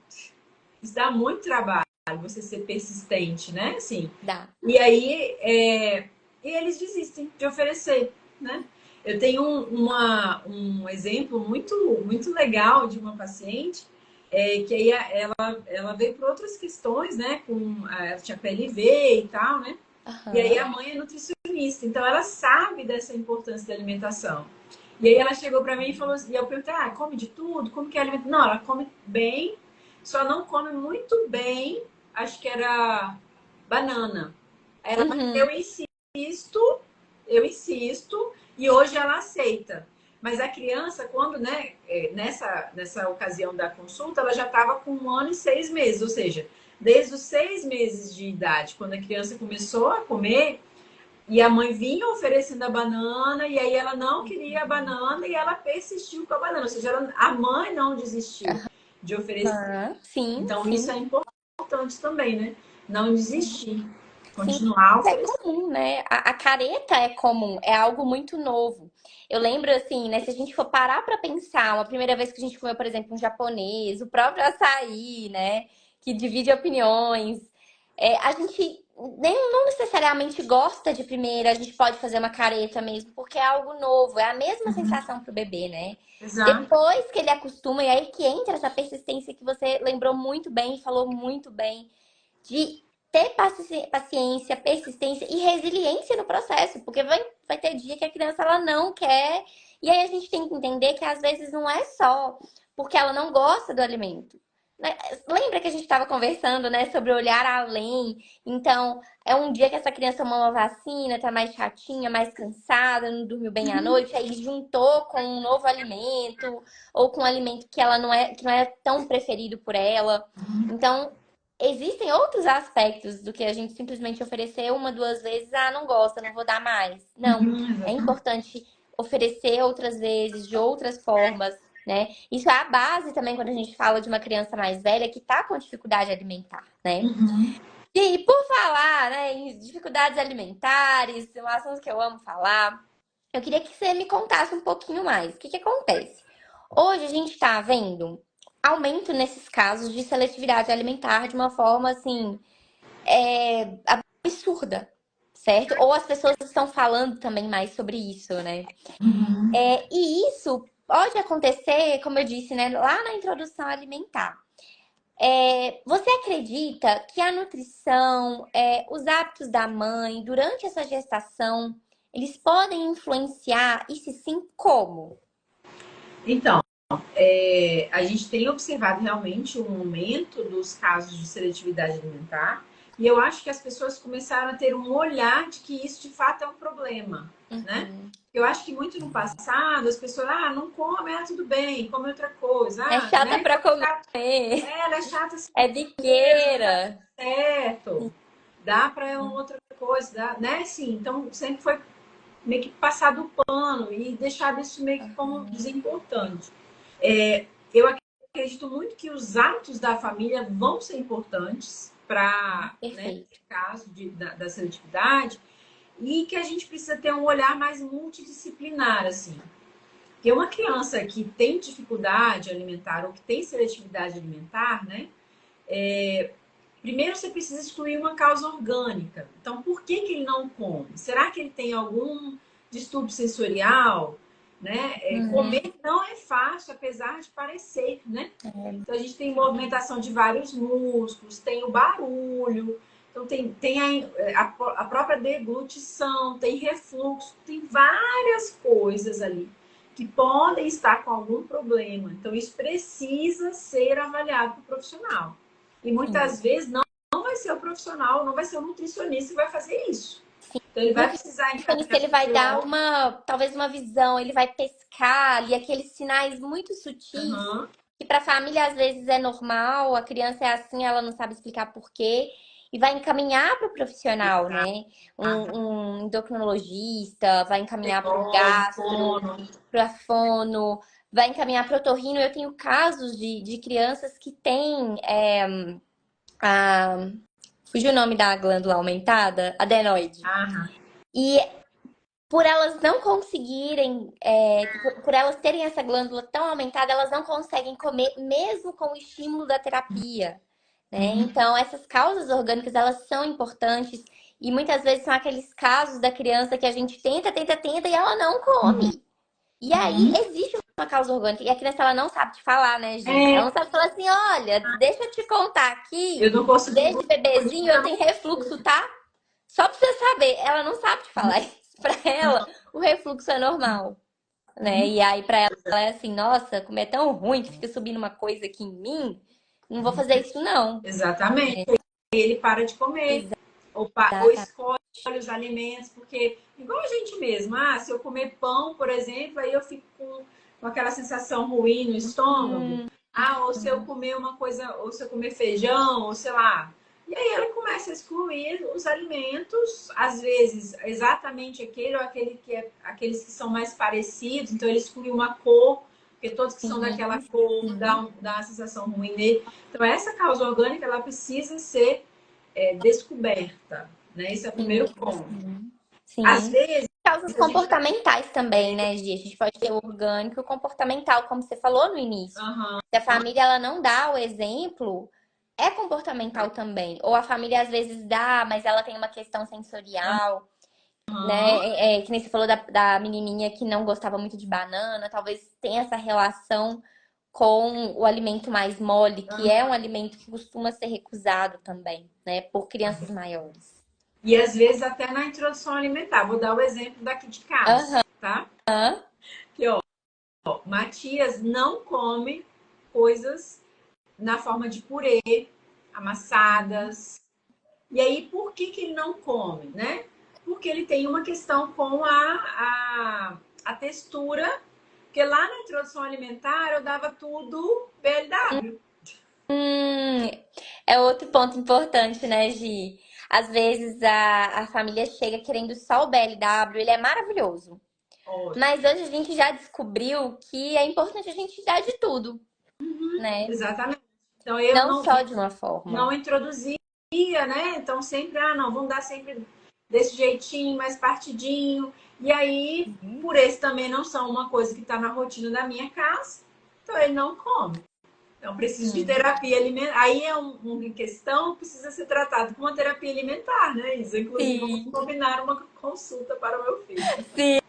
isso dá muito trabalho, você ser persistente, né? Assim, Dá. e aí e eles desistem de oferecer, né? Eu tenho um exemplo muito legal de uma paciente que aí ela veio por outras questões, né? Ela tinha PLV e tal, né? E aí Aham. a mãe é nutricionista, então ela sabe dessa importância da alimentação. E aí ela chegou para mim e falou assim, e eu perguntei, come de tudo? Como que é alimentação? Não, ela come bem, só não come muito bem, acho que era banana. Aí ela, mas Uhum. eu insisto, e hoje ela aceita. Mas a criança, quando, né, nessa ocasião da consulta, ela já estava com 1 ano e 6 meses, ou seja, desde os 6 meses de idade, quando a criança começou a comer, e a mãe vinha oferecendo a banana, e aí ela não queria a banana, e ela persistiu com a banana, ou seja, a mãe não desistiu de oferecer. Aham. Sim, Então, isso sim. é importante também, né? Não desistir, Sim, continuar é oferecendo. comum, né? A careta é comum, é algo muito novo. Eu lembro, assim, né? Se a gente for parar pra pensar, uma primeira vez que a gente comeu, por exemplo, um japonês, o próprio açaí, né? Que divide opiniões. A gente não necessariamente gosta de primeira, a gente pode fazer uma careta mesmo, porque é algo novo, é a mesma sensação pro bebê, né? Exato. Depois que ele acostuma, e aí que entra essa persistência que você lembrou muito bem e falou muito bem de ter paciência, persistência e resiliência no processo, porque vai ter dia que a criança ela não quer, e aí a gente tem que entender que às vezes não é só porque ela não gosta do alimento. Né? Lembra que a gente estava conversando, né, sobre olhar além? Então, é um dia que essa criança tomou uma vacina, tá mais chatinha, mais cansada, não dormiu bem à noite, aí juntou com um novo alimento ou com um alimento que não é tão preferido por ela. Então, existem outros aspectos do que a gente simplesmente oferecer uma, duas vezes, não gosta, não vou dar mais. Não, é importante oferecer outras vezes, de outras formas, né? Isso é a base também quando a gente fala de uma criança mais velha que tá com dificuldade alimentar, né? E por falar, né, em dificuldades alimentares, é um assunto que eu amo falar, eu queria que você me contasse um pouquinho mais. O que que acontece? Hoje a gente está vendo aumento nesses casos de seletividade alimentar de uma forma assim absurda, certo? Ou as pessoas estão falando também mais sobre isso, né? E isso pode acontecer, como eu disse, né, lá na introdução alimentar. Você acredita que a nutrição, os hábitos da mãe durante essa gestação, eles podem influenciar? E se sim, como? Então, a gente tem observado realmente um aumento dos casos de seletividade alimentar, e eu acho que as pessoas começaram a ter um olhar de que isso de fato é um problema, né? Uhum. Eu acho que muito no passado as pessoas, tudo bem, tudo bem, come outra coisa, É chata né? pra comer, Ela é chata assim é mesmo, não tá biqueira. certo, dá para ela outra coisa, dá, né? Sim, então sempre foi meio que passado o pano e deixado isso meio que como desimportante. Eu acredito muito que os hábitos da família vão ser importantes para, né, Perfeito. nesse caso da seletividade, e que a gente precisa ter um olhar mais multidisciplinar, assim. Porque uma criança que tem dificuldade alimentar ou que tem seletividade alimentar, né, primeiro você precisa excluir uma causa orgânica. Então, por que que ele não come? Será que ele tem algum distúrbio sensorial? Né? Comer não é fácil, apesar de parecer, né? Então, a gente tem movimentação de vários músculos, tem o barulho, então a própria deglutição, tem refluxo, tem várias coisas ali que podem estar com algum problema. Então, isso precisa ser avaliado por profissional. E muitas vezes não vai ser o profissional, não vai ser o nutricionista que vai fazer isso. Então, ele vai precisar Nutricionista, ele vai dar talvez uma visão, ele vai pescar ali aqueles sinais muito sutis, que para a família às vezes é normal, a criança é assim, ela não sabe explicar por quê, e vai encaminhar para o profissional, né? Um endocrinologista, vai encaminhar para o gastro, para a fono, vai encaminhar para o otorrino. Eu tenho casos de crianças que têm a... Fugiu o nome da glândula aumentada? Adenoide. E por elas não conseguirem, por elas terem essa glândula tão aumentada, elas não conseguem comer mesmo com o estímulo da terapia, né? Então, essas causas orgânicas, elas são importantes e muitas vezes são aqueles casos da criança que a gente tenta e ela não come. E aí, existe uma causa orgânica e a criança, ela não sabe te falar, né, Gi? Ela não sabe falar assim, olha, deixa eu te contar aqui, eu não consigo... desde bebezinho eu tenho refluxo, tá? Só pra você saber, ela não sabe te falar isso. Pra ela, o refluxo é normal, né? E aí, pra ela é assim, nossa, como é tão ruim que fica subindo uma coisa aqui em mim, não vou fazer isso, não. Exatamente. Ele para de comer, ou escolhe os alimentos, porque, igual a gente mesmo, se eu comer pão, por exemplo, aí eu fico com aquela sensação ruim no estômago. Ou se eu comer uma coisa, ou se eu comer feijão, ou sei lá. E aí ela começa a excluir os alimentos, às vezes exatamente aquele ou aqueles que são mais parecidos, então ele exclui uma cor, porque todos que são daquela cor dá uma sensação ruim nele. Então essa causa orgânica ela precisa ser descoberta, né? Esse é o primeiro ponto. Sim. Às vezes causas comportamentais também, né, Gi? A gente pode ter o orgânico e o comportamental, como você falou no início. Se a família ela não dá o exemplo, é comportamental também. Ou a família às vezes dá, mas ela tem uma questão sensorial, né? Que nem você falou da menininha que não gostava muito de banana, talvez tenha essa relação com o alimento mais mole, que é um alimento que costuma ser recusado também, né, por crianças maiores. E às vezes até na introdução alimentar. Vou dar o exemplo daqui de casa, tá? Que, Matias não come coisas na forma de purê, amassadas. E aí, por que ele não come, né? Porque ele tem uma questão com a textura, porque lá na introdução alimentar eu dava tudo BLW. É outro ponto importante, né, Gi? Às vezes a família chega querendo só o BLW, ele é maravilhoso. Mas hoje a gente já descobriu que é importante a gente dar de tudo, né? Exatamente. Então eu Não só de uma forma. não introduzia, né? Então sempre, não, vamos dar sempre desse jeitinho, mais partidinho. E aí, por esse também não são uma coisa que está na rotina da minha casa, então ele não come. Então preciso de terapia alimentar. Aí é uma questão que precisa ser tratado com uma terapia alimentar, né, Isa? Inclusive, vamos combinar uma consulta para o meu filho. Sim.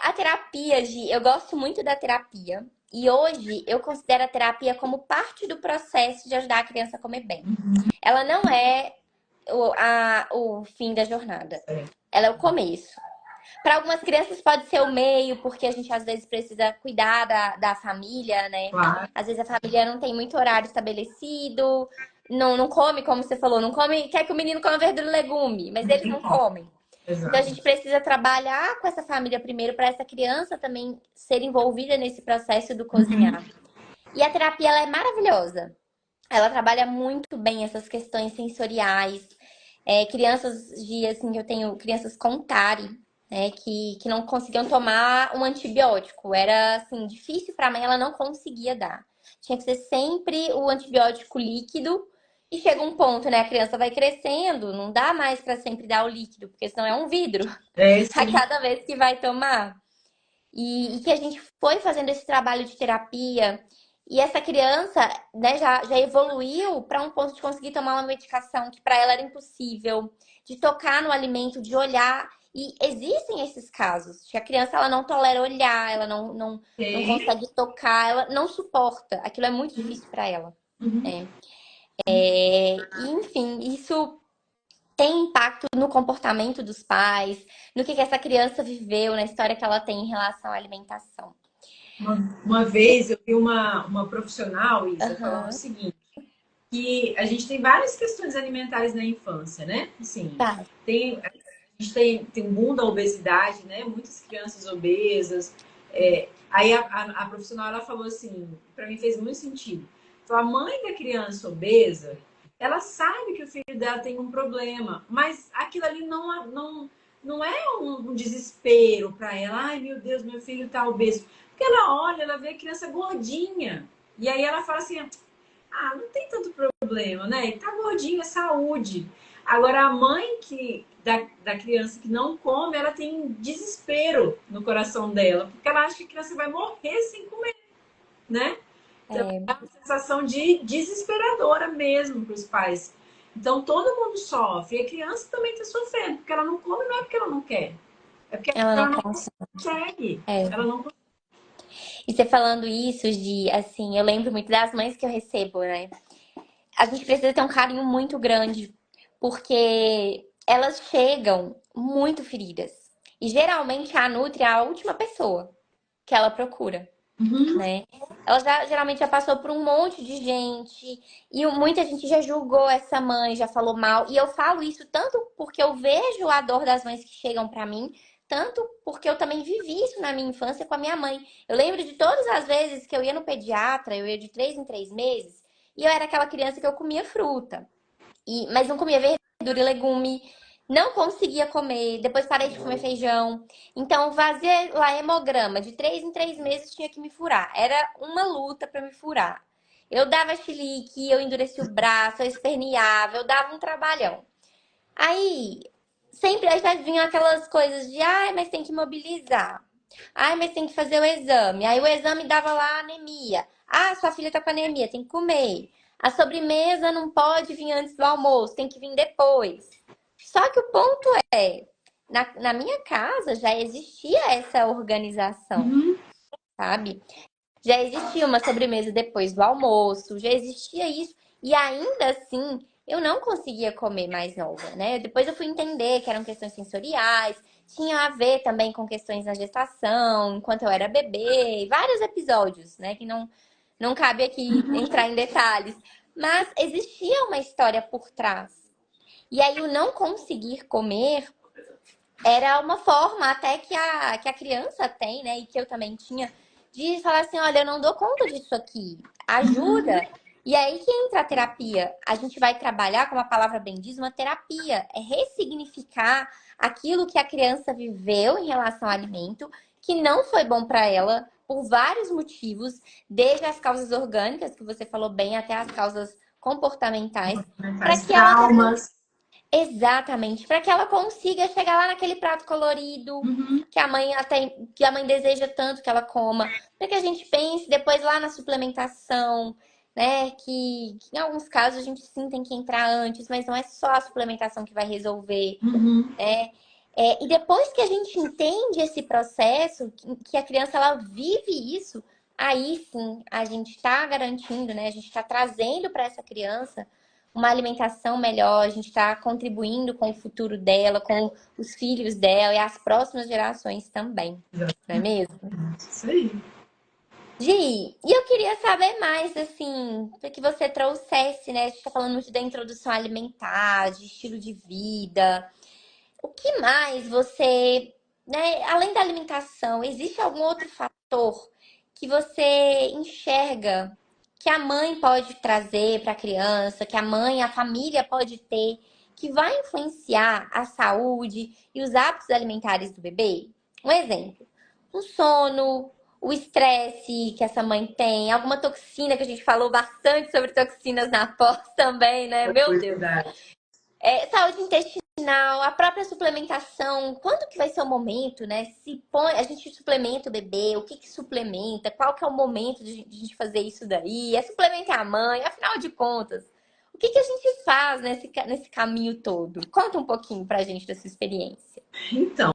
A terapia, Gi, eu gosto muito da terapia. E hoje eu considero a terapia como parte do processo de ajudar a criança a comer bem. Ela não é o fim da jornada. Ela é o começo. Para algumas crianças pode ser o meio, porque a gente às vezes precisa cuidar da família, né? Claro. Às vezes a família não tem muito horário estabelecido, não come, como você falou, não come, quer que o menino coma verdura e legume, mas eles não comem. Exato. Então a gente precisa trabalhar com essa família primeiro para essa criança também ser envolvida nesse processo do cozinhar. E a terapia ela é maravilhosa. Ela trabalha muito bem essas questões sensoriais. Crianças de assim, eu tenho crianças com TARI. né, que não conseguiam tomar um antibiótico. Era, assim, difícil para a mãe, ela não conseguia dar. Tinha que ser sempre o antibiótico líquido. E chega um ponto, né? A criança vai crescendo, não dá mais para sempre dar o líquido, porque senão é um vidro É, a sim. cada vez que vai tomar. E que a gente foi fazendo esse trabalho de terapia. E essa criança, né, já evoluiu para um ponto de conseguir tomar uma medicação que para ela era impossível, de tocar no alimento, de olhar. E existem esses casos, que a criança ela não tolera olhar, ela não Tem. consegue tocar, ela não suporta. Aquilo é muito difícil para ela. Uhum. Né? E, enfim, isso tem impacto no comportamento dos pais, no que essa criança viveu, na história que ela tem em relação à alimentação. Uma vez eu vi uma profissional, Isa, falando o Aham. seguinte, que a gente tem várias questões alimentares na infância, né? Assim, Tá. a gente tem um boom da obesidade, né? Muitas crianças obesas. Aí a profissional ela falou assim, para mim fez muito sentido. Falou, a mãe da criança obesa, ela sabe que o filho dela tem um problema, mas aquilo ali não é um desespero para ela. Ai, meu Deus, meu filho está obeso. Porque ela olha, ela vê a criança gordinha. E aí ela fala assim, ah, não tem tanto problema, né? Tá gordinho, é saúde. Agora, a mãe da criança que não come, ela tem desespero no coração dela, porque ela acha que a criança vai morrer sem comer, né? Então, É, é uma sensação de desesperadora mesmo para os pais. Então, todo mundo sofre. E a criança também está sofrendo, porque ela não come, não é porque ela não quer, é porque ela não ela não consegue. consegue. É. Ela não consegue. E você falando isso de, assim, eu lembro muito das mães que eu recebo, né? A gente precisa ter um carinho muito grande, porque elas chegam muito feridas. E geralmente a Nutri é a última pessoa que ela procura, Uhum. né? Ela geralmente já passou por um monte de gente e muita gente já julgou essa mãe, já falou mal. E eu falo isso tanto porque eu vejo a dor das mães que chegam pra mim, tanto porque eu também vivi isso na minha infância com a minha mãe. Eu lembro de todas as vezes que eu ia no pediatra, eu ia de 3 em 3 meses, e eu era aquela criança que eu comia fruta. Mas não comia verdura e legume, não conseguia comer, depois parei de comer feijão. Então, fazia lá hemograma, de 3 em 3 meses tinha que me furar. Era uma luta para me furar. Eu dava chilique, eu endurecia o braço, eu esperneava, eu dava um trabalhão. Aí, sempre aí já vinham aquelas coisas de, ai, mas tem que mobilizar. Ai, mas tem que fazer o exame. Aí o exame dava lá anemia. Ah, sua filha tá com anemia, tem que comer. A sobremesa não pode vir antes do almoço, tem que vir depois. Só que o ponto é, na minha casa já existia essa organização, Uhum. sabe? Já existia uma sobremesa depois do almoço, já existia isso. E ainda assim, eu não conseguia comer mais nova, né? Depois eu fui entender que eram questões sensoriais, tinha a ver também com questões na gestação, enquanto eu era bebê, e vários episódios, né? Que não cabe aqui entrar em detalhes. Mas existia uma história por trás. E aí, o não conseguir comer era uma forma até que a criança tem, né? E que eu também tinha, de falar assim: olha, eu não dou conta disso aqui. Ajuda. E aí que entra a terapia. A gente vai trabalhar, como a palavra bem diz, uma terapia. É ressignificar aquilo que a criança viveu em relação ao alimento, que não foi bom para ela, por vários motivos, desde as causas orgânicas, que você falou bem, até as causas comportamentais, para Mentais, que ela traumas. exatamente, para que ela consiga chegar lá naquele prato colorido Uhum. que a mãe deseja tanto que ela coma, para que a gente pense depois lá na suplementação, né? Que em alguns casos a gente sim tem que entrar antes, mas não é só a suplementação que vai resolver, Uhum. né? E depois que a gente entende esse processo, que a criança ela vive isso, aí sim a gente está garantindo, né? A gente está trazendo para essa criança uma alimentação melhor, a gente está contribuindo com o futuro dela, com os filhos dela e as próximas gerações também, não é mesmo? Isso aí. Gi, e eu queria saber mais, assim, para que você trouxesse, né? A gente está falando muito da introdução alimentar, de estilo de vida. O que mais você, né, além da alimentação, existe algum outro fator que você enxerga que a mãe pode trazer para a criança, que a mãe, a família pode ter, que vai influenciar a saúde e os hábitos alimentares do bebê? Um exemplo, o sono, o estresse que essa mãe tem, alguma toxina, que a gente falou bastante sobre toxinas na pós também, né? Meu Deus. Verdade. Saúde intestinal, a própria suplementação, quando que vai ser o momento, né? Se põe, a gente suplementa o bebê, o que que suplementa, qual que é o momento de a gente fazer isso daí? É suplementar a mãe, afinal de contas, o que que a gente faz nesse caminho todo? Conta um pouquinho pra gente da sua experiência. Então,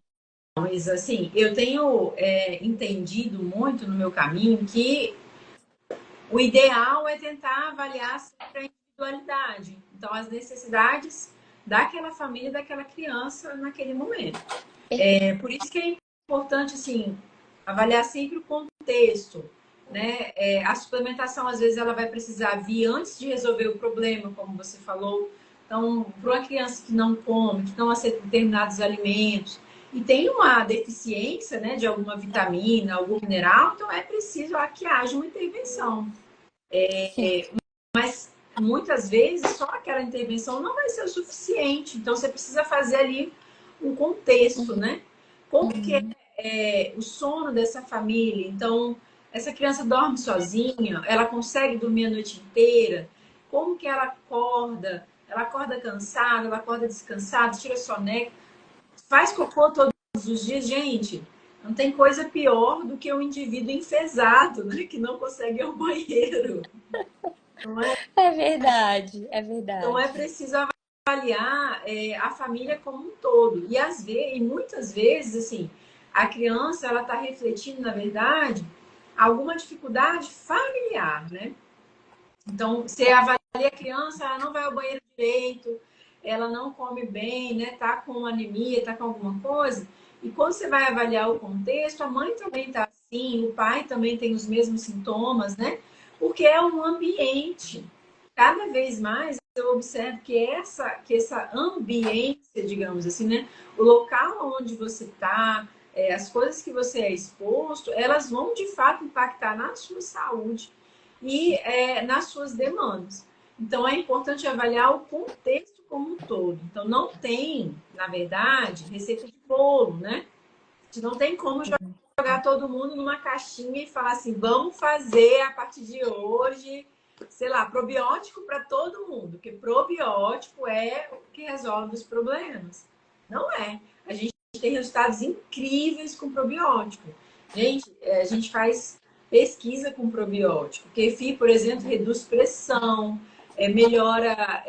Isa, assim, eu tenho entendido muito no meu caminho que o ideal é tentar avaliar sempre a individualidade. Então, as necessidades daquela família, daquela criança naquele momento. Perfeito. Por isso que é importante, assim, avaliar sempre o contexto, né? A suplementação, às vezes, ela vai precisar vir antes de resolver o problema, como você falou. Então, para uma criança que não come, que não aceita determinados alimentos, e tem uma deficiência, né, de alguma vitamina, algum mineral, então é preciso que haja uma intervenção. Sim. Mas muitas vezes só aquela intervenção não vai ser o suficiente. Então você precisa fazer ali um contexto, né? Como que o sono dessa família? Então, essa criança dorme sozinha, ela consegue dormir a noite inteira? Como que ela acorda? Ela acorda cansada, ela acorda descansada, tira soneca, faz cocô todos os dias, gente. Não tem coisa pior do que um indivíduo enfesado, né? Que não consegue ir ao banheiro. Não é? É verdade, é Então é verdade. preciso avaliar a família como um todo. E muitas vezes, assim, a criança ela está refletindo, na verdade, alguma dificuldade familiar, né? Então, você avalia a criança, ela não vai ao banheiro direito, ela não come bem, né? Tá com anemia, tá com alguma coisa. E quando você vai avaliar o contexto, a mãe também tá assim, o pai também tem os mesmos sintomas, né? Porque é um ambiente. Cada vez mais eu observo que essa ambiência, digamos assim, né? O local onde você está, as coisas que você é exposto, elas vão de fato impactar na sua saúde e nas suas demandas. Então é importante avaliar o contexto como um todo. Então não tem, na verdade, receita de bolo, né? A gente não tem como jogar todo mundo numa caixinha e falar assim, vamos fazer a partir de hoje, sei lá, probiótico para todo mundo, porque probiótico é o que resolve os problemas. Não é. A gente tem resultados incríveis com probiótico. Gente, a gente faz pesquisa com probiótico. Kefir, por exemplo, reduz pressão, melhora,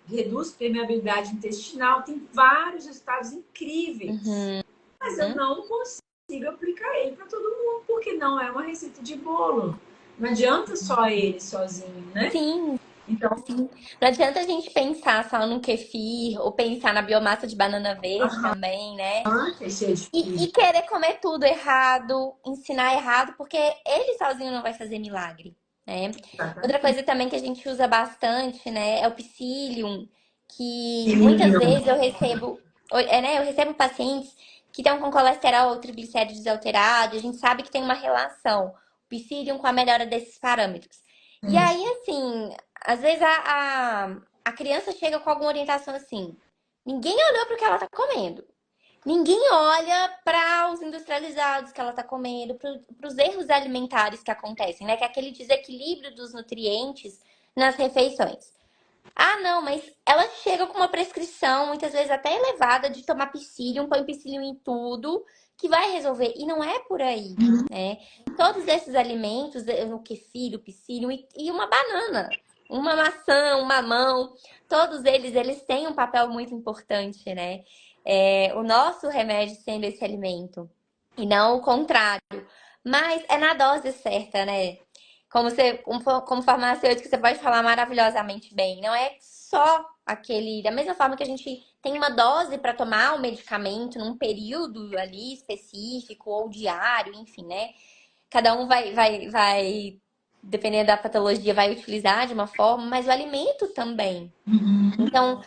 reduz permeabilidade intestinal, tem vários resultados incríveis. Uhum. Mas eu não consigo aplicar ele para todo mundo, porque não é uma receita de bolo. Não adianta só ele sozinho, né? Sim, Então, sim. Não adianta a gente pensar só no kefir ou pensar na biomassa de banana verde também, né? é cheio de E fibra. querer comer tudo errado, ensinar errado, porque ele sozinho não vai fazer milagre, né? Outra coisa também que a gente usa bastante, né, é o psyllium, que muitas vezes eu recebo, né, eu recebo pacientes que estão com colesterol ou triglicéridos alterados, a gente sabe que tem uma relação, o psyllium com a melhora desses parâmetros. E aí, assim, às vezes a criança chega com alguma orientação assim, ninguém olhou para o que ela tá comendo. Ninguém olha para os industrializados que ela está comendo, para os erros alimentares que acontecem, né? Que é aquele desequilíbrio dos nutrientes nas refeições. Ah, não, mas ela chega com uma prescrição, muitas vezes até elevada, de tomar psyllium, põe psyllium em tudo, que vai resolver. E não é por aí, né? Todos esses alimentos, no kefir, o psyllium e uma banana, uma maçã, um mamão, todos eles têm um papel muito importante, né? O nosso remédio sendo esse alimento, e não o contrário. Mas é na dose certa, né? Como farmacêutico, você pode falar maravilhosamente bem. Não é só aquele. Da mesma forma que a gente tem uma dose para tomar o medicamento num período ali específico, ou diário, enfim, né? Cada um vai, dependendo da patologia, vai utilizar de uma forma, mas o alimento também. Então,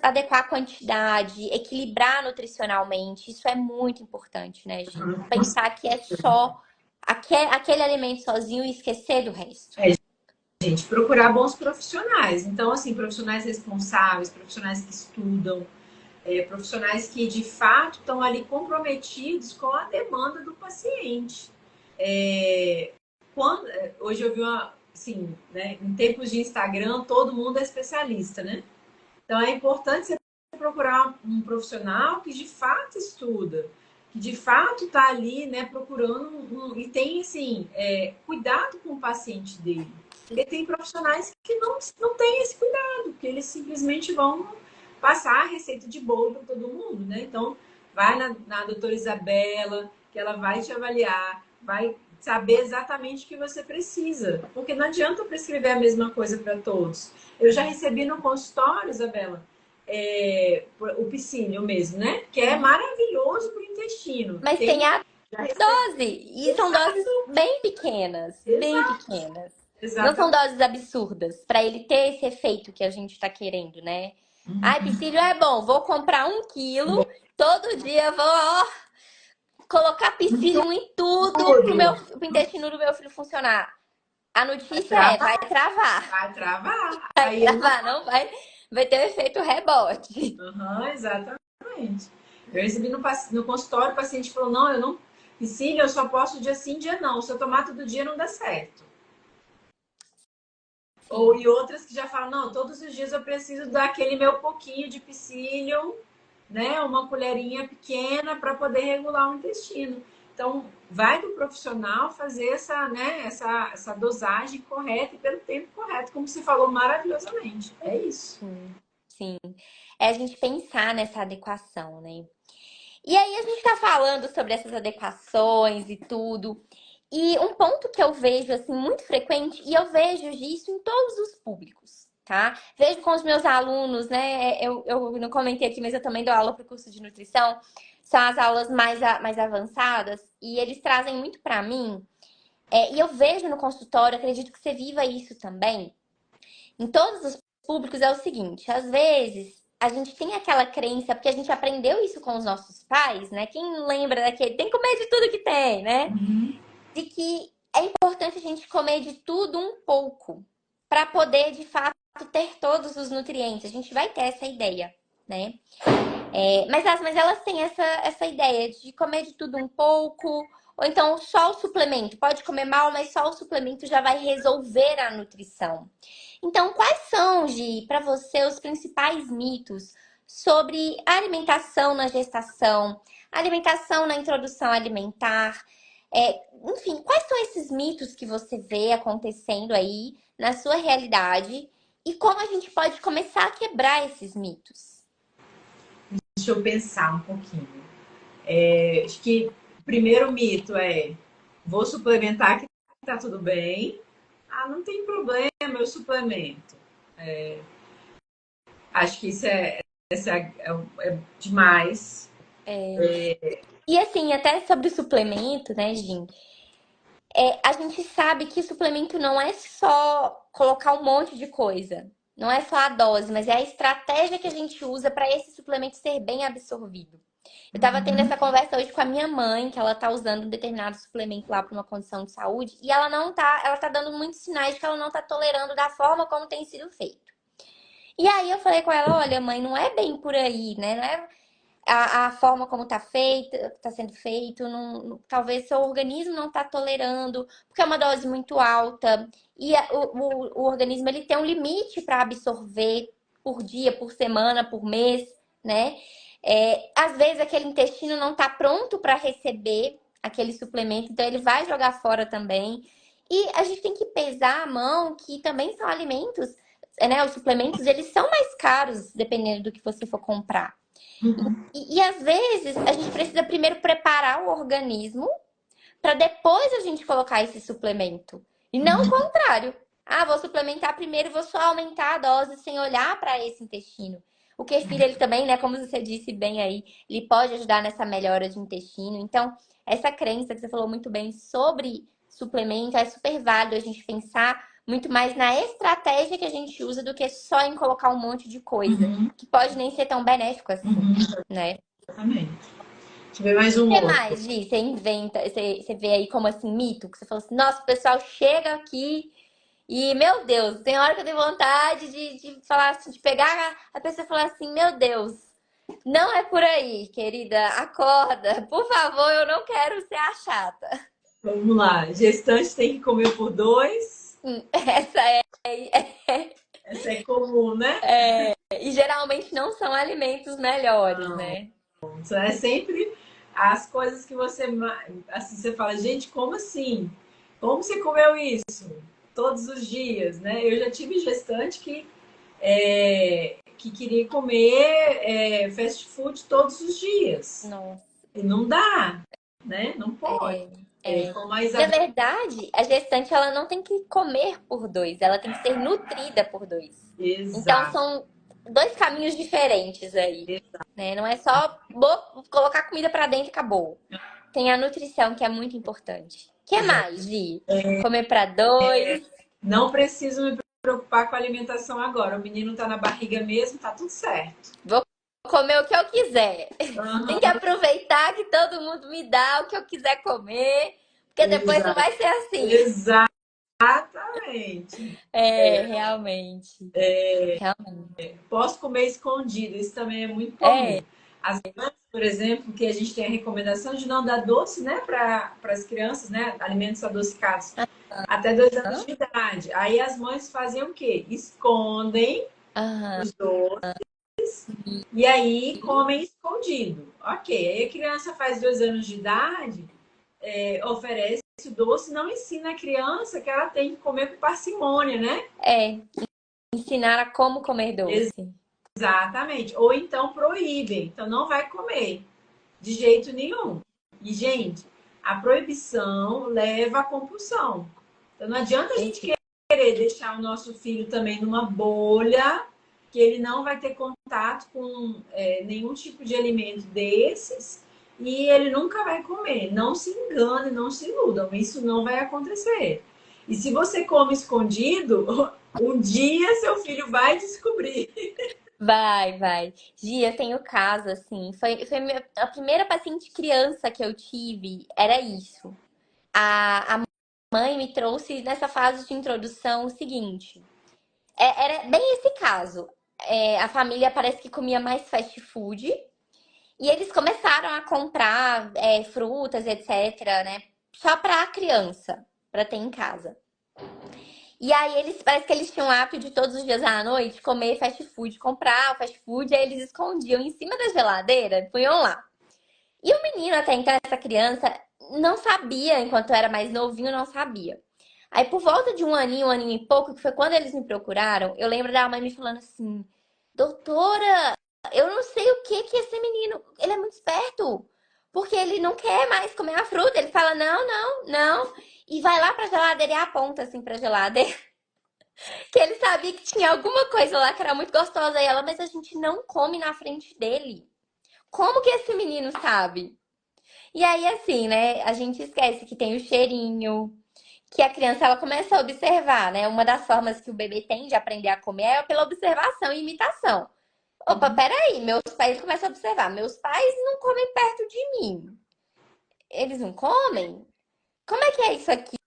adequar a quantidade, equilibrar nutricionalmente, isso é muito importante, né, Gi? Não pensar que é só aquele alimento sozinho e esquecer do resto. gente? Procurar bons profissionais. Então, assim, profissionais responsáveis, profissionais que estudam, profissionais que de fato estão ali comprometidos com a demanda do paciente. É, hoje eu vi uma, assim, né, em tempos de Instagram, todo mundo é especialista, né? Então é importante você procurar um profissional que de fato estuda, que de fato está ali, né, procurando e tem assim, cuidado com o paciente dele. Porque tem profissionais que não têm esse cuidado, que eles simplesmente vão passar a receita de bolo para todo mundo, né? Então, vai na doutora Isabela, que ela vai te avaliar, vai saber exatamente o que você precisa. Porque não adianta eu prescrever a mesma coisa para todos. Eu já recebi no consultório, Isabela, o piscínio mesmo, né? Que é maravilhoso para o intestino. Mas tem a Já recebi. dose, e são doses bem pequenas, bem Exato, pequenas. Não são exatamente. doses absurdas para ele ter esse efeito que a gente tá querendo, né? Ai, psyllium é bom, vou comprar 1 quilo, todo dia vou, ó, colocar psyllium em tudo Tudo. pro intestino do meu filho funcionar. A Vai notícia é, vai travar, travar. vai travar. Vai Aí ele. travar, não vai, vai ter o efeito rebote. Aham, exatamente. Eu recebi no consultório, o paciente falou: não, eu não. Piscina, eu só posso dia sim, dia não. Se eu tomar todo dia, não dá certo. Ou e outras que já falam: não, todos os dias eu preciso daquele meu pouquinho de psyllium, né? Uma colherinha pequena para poder regular o intestino. Então, vai do profissional fazer essa dosagem correta e pelo tempo correto, como você falou maravilhosamente. É isso. Sim. É a gente pensar nessa adequação, né? E aí a gente tá falando sobre essas adequações e tudo. E um ponto que eu vejo assim muito frequente, e eu vejo isso em todos os públicos, tá? Vejo com os meus alunos, né? Eu não comentei aqui, mas eu também dou aula para o curso de nutrição. São as aulas mais avançadas, e eles trazem muito para mim. E eu vejo no consultório, acredito que você viva isso também. Em todos os públicos é o seguinte, às vezes a gente tem aquela crença, porque a gente aprendeu isso com os nossos pais, né? Quem lembra daquele, tem que comer de tudo que tem, né? De que é importante a gente comer de tudo um pouco, para poder, de fato, ter todos os nutrientes. A gente vai ter essa ideia, né? Mas elas têm essa ideia de comer de tudo um pouco, ou então só o suplemento. Pode comer mal, mas só o suplemento já vai resolver a nutrição. Então, quais são, Gi, para você, os principais mitos sobre a alimentação na gestação, alimentação na introdução alimentar? Enfim, quais são esses mitos que você vê acontecendo aí na sua realidade e como a gente pode começar a quebrar esses mitos? Deixa eu pensar um pouquinho. Acho que o primeiro mito é: vou suplementar que tá tudo bem. Ah, não tem problema, eu suplemento. Acho que isso é demais. E assim, até sobre o suplemento, né, Jim? A gente sabe que suplemento não é só colocar um monte de coisa. Não é só a dose, mas é a estratégia que a gente usa para esse suplemento ser bem absorvido. Eu tava tendo essa conversa hoje com a minha mãe, que ela tá usando um determinado suplemento lá para uma condição de saúde, e ela tá dando muitos sinais de que ela não tá tolerando da forma como tem sido feito. E aí eu falei com ela, olha, mãe, não é bem por aí, né? Não é a forma como tá feita, tá sendo feito, talvez seu organismo não tá tolerando, porque é uma dose muito alta. E o organismo ele tem um limite para absorver por dia, por semana, por mês, né? Às vezes aquele intestino não tá pronto para receber aquele suplemento, então ele vai jogar fora também. E a gente tem que pesar a mão que também são alimentos, né? Os suplementos, eles são mais caros dependendo do que você for comprar. E às vezes a gente precisa primeiro preparar o organismo para depois a gente colocar esse suplemento. E não o contrário. Ah, vou suplementar primeiro e vou só aumentar a dose sem olhar para esse intestino. O kefir, ele também, né, como você disse bem aí, ele pode ajudar nessa melhora de intestino. Então, essa crença que você falou muito bem sobre suplemento é super válido a gente pensar muito mais na estratégia que a gente usa do que só em colocar um monte de coisa, que pode nem ser tão benéfico assim, né? Exatamente. Deixa eu ver mais um O que outro. mais, Gi? Você inventa, você vê aí como assim, mito? Que você falou assim, nossa, o pessoal chega aqui E, meu Deus, tem hora que eu tenho vontade de falar assim, de pegar a pessoa e falar assim, meu Deus, não é por aí, querida, acorda, por favor, eu não quero ser a chata. Vamos lá. Gestante tem que comer por dois. Essa Essa é comum, né? e geralmente não são alimentos melhores, Não. né? Isso é sempre as coisas que você, assim, você fala, gente, como assim? Como você comeu isso todos os dias, né? Eu já tive gestante que queria comer fast food todos os dias. Nossa, E não dá, né? Não pode. é, É, é. como a Na Isabel. verdade, a gestante ela não tem que comer por dois, ela tem que ser nutrida por dois. Então Exato. são dois caminhos diferentes aí, né? Não é só colocar comida pra dentro e acabou. Tem a nutrição que é muito importante. Que mais, Gi? Comer pra dois. Não preciso me preocupar com a alimentação agora. O menino tá na barriga mesmo, tá tudo certo. Vou comer o que eu quiser. Tem que Aham, aproveitar que todo mundo me dá o que eu quiser comer, porque depois não vai ser assim. exatamente. É, realmente. Realmente. Posso comer escondido, isso também é muito comum. É. As mães, por exemplo, que a gente tem a recomendação de não dar doce, né, para as crianças, né, alimentos adocicados, até 2 anos de idade. Aí as mães fazem o quê? Escondem Aham. os doces e aí comem escondido. Ok, aí a criança faz 2 anos de idade, oferece o doce, não ensina a criança que ela tem que comer com parcimônia, né? É. Ensinar a como comer doce. Exatamente. Ou então proíbem. Então não vai comer de jeito nenhum. E, gente, a proibição leva à compulsão. Então não adianta a gente Certeza. querer deixar o nosso filho também numa bolha que ele não vai ter contato com nenhum tipo de alimento desses e ele nunca vai comer. Não se engane, não se iludam. Isso não vai acontecer. E se você come escondido, um dia seu filho vai descobrir. Vai, vai. Gi, eu tenho caso, assim. A primeira paciente criança que eu tive era isso. A mãe me trouxe nessa fase de introdução o seguinte. Era bem esse caso. A família parece que comia mais fast food. E eles começaram a comprar frutas, etc., né? Só pra criança, pra ter em casa. E aí eles parece que eles tinham o hábito de todos os dias à noite comer fast food, comprar o fast food, aí eles escondiam em cima da geladeira e punham lá. E o menino, até então, essa criança, não sabia, enquanto era mais novinho, não sabia. Aí, por volta de um aninho e pouco, que foi quando eles me procuraram, eu lembro da mãe me falando assim: doutora, eu não sei o que que esse menino, ele é muito esperto, porque ele não quer mais comer a fruta. Ele fala: não, não, não. E vai lá pra geladeira e aponta assim pra geladeira, que ele sabia que tinha alguma coisa lá que era muito gostosa. E ela, mas a gente não come na frente dele. Como que esse menino sabe? E aí, assim, né, a gente esquece que tem o cheirinho, que a criança ela começa a observar, né? Uma das formas que o bebê tem de aprender a comer é pela observação e imitação. Opa, peraí, meus pais começam a observar. Meus pais não comem perto de mim. Eles não comem? Como é que é isso aqui?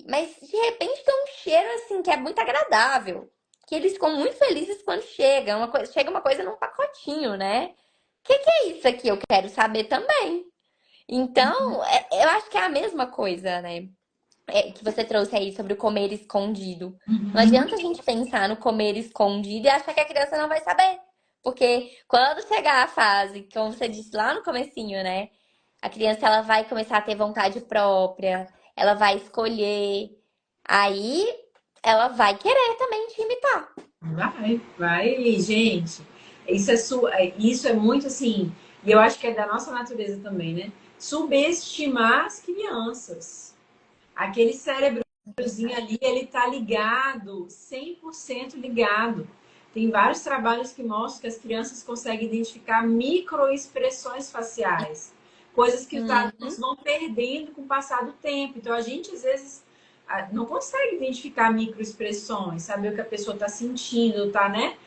Mas de repente tem um cheiro assim que é muito agradável. Que eles ficam muito felizes quando chega. Chega uma coisa num pacotinho, né? O que é isso aqui? Eu quero saber também. Então, eu acho que é a mesma coisa, né? Que você trouxe aí sobre o comer escondido. Não adianta a gente pensar no comer escondido e achar que a criança não vai saber. Porque quando chegar a fase, como você disse lá no comecinho, né? A criança ela vai começar a ter vontade própria, ela vai escolher. Aí ela vai querer também te imitar. Vai, gente. Isso é muito assim, e eu acho que é da nossa natureza também, né? Subestimar as crianças. Aquele cérebrozinho ali, ele tá ligado, 100% ligado. Tem vários trabalhos que mostram que as crianças conseguem identificar microexpressões faciais, coisas que os adultos Uhum. vão perdendo com o passar do tempo. Então a gente às vezes não consegue identificar microexpressões, saber o que a pessoa está sentindo, tá, né?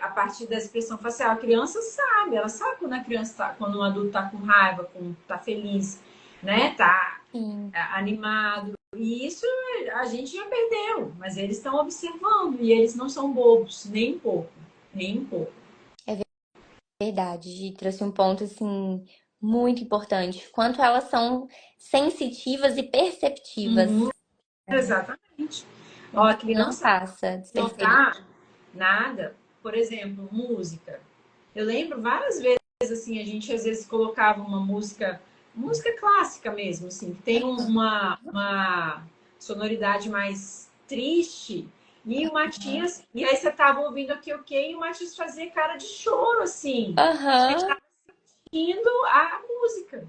A partir da expressão facial. A criança sabe, ela sabe quando quando um adulto está com raiva, quando está feliz, né? Tá Sim. animado. E isso a gente já perdeu, mas eles estão observando e eles não são bobos, nem um pouco, nem um pouco. É verdade, Gi, trouxe um ponto assim muito importante. Quanto elas são sensitivas e perceptivas. Uhum, exatamente. Ó, a Não criança passa despercebido. notar nada, por exemplo, música. Eu lembro várias vezes assim, a gente às vezes colocava uma música clássica mesmo, assim, que tem uma sonoridade mais triste. E o Matias, e aí você tava ouvindo aqui, ok, e o Matias fazia cara de choro, assim, Aham, indo a música.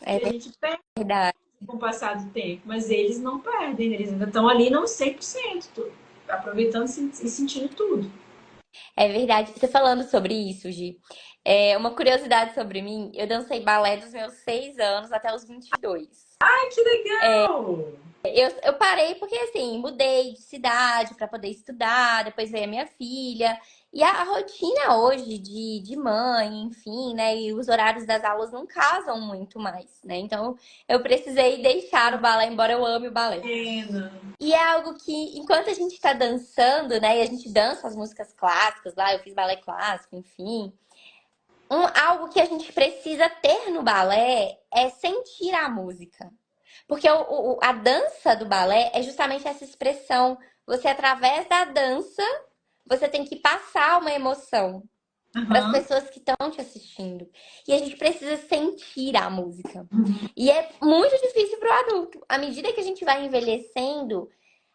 é E a gente perde verdade. com o passar do tempo, mas eles não perdem, eles ainda estão ali não 100%, aproveitando e sentindo tudo. É verdade. Você falando sobre isso, Gi, uma curiosidade sobre mim, eu dancei balé dos meus 6 anos até os 22. Ai, que legal! Eu parei porque, assim, mudei de cidade para poder estudar, depois veio a minha filha. E a rotina hoje de mãe, enfim, né? E os horários das aulas não casam muito mais, né? Então, eu precisei deixar o balé, embora eu ame o balé. Pena. E é algo que, enquanto a gente tá dançando, né? E a gente dança as músicas clássicas lá, eu fiz balé clássico, enfim. Algo que a gente precisa ter no balé é sentir a música. Porque a dança do balé é justamente essa expressão. Você, através da dança, você tem que passar uma emoção para as Aham. pessoas que estão te assistindo. E a gente precisa sentir a música. E é muito difícil para o adulto. À medida que a gente vai envelhecendo,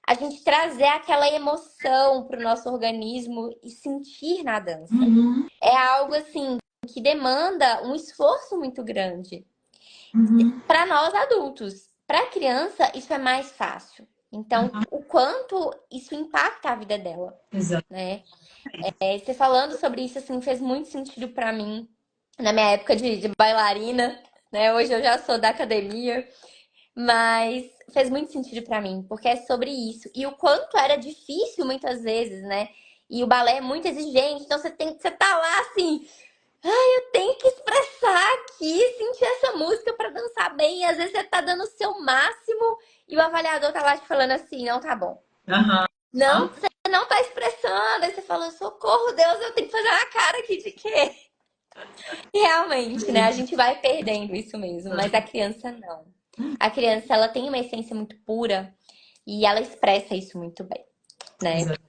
a gente trazer aquela emoção para o nosso organismo e sentir na dança. Uhum. É algo assim que demanda um esforço muito grande Uhum. para nós adultos. Para criança, isso é mais fácil. Então, o quanto isso impacta a vida dela, Exato. né? Você falando sobre isso, assim, fez muito sentido para mim na minha época de bailarina, né? Hoje eu já sou da academia, mas fez muito sentido para mim, porque é sobre isso. E o quanto era difícil muitas vezes, né? E o balé é muito exigente, então você tá lá assim, eu tenho que expressar aqui, sentir essa música pra dançar bem. E às vezes você tá dando o seu máximo e o avaliador tá lá te falando assim, não tá bom. Aham. Não, você não tá expressando. Aí você fala, socorro, Deus, eu tenho que fazer uma cara aqui de quê? E realmente, né? A gente vai perdendo isso mesmo, mas a criança não. A criança, ela tem uma essência muito pura e ela expressa isso muito bem, né? Exato.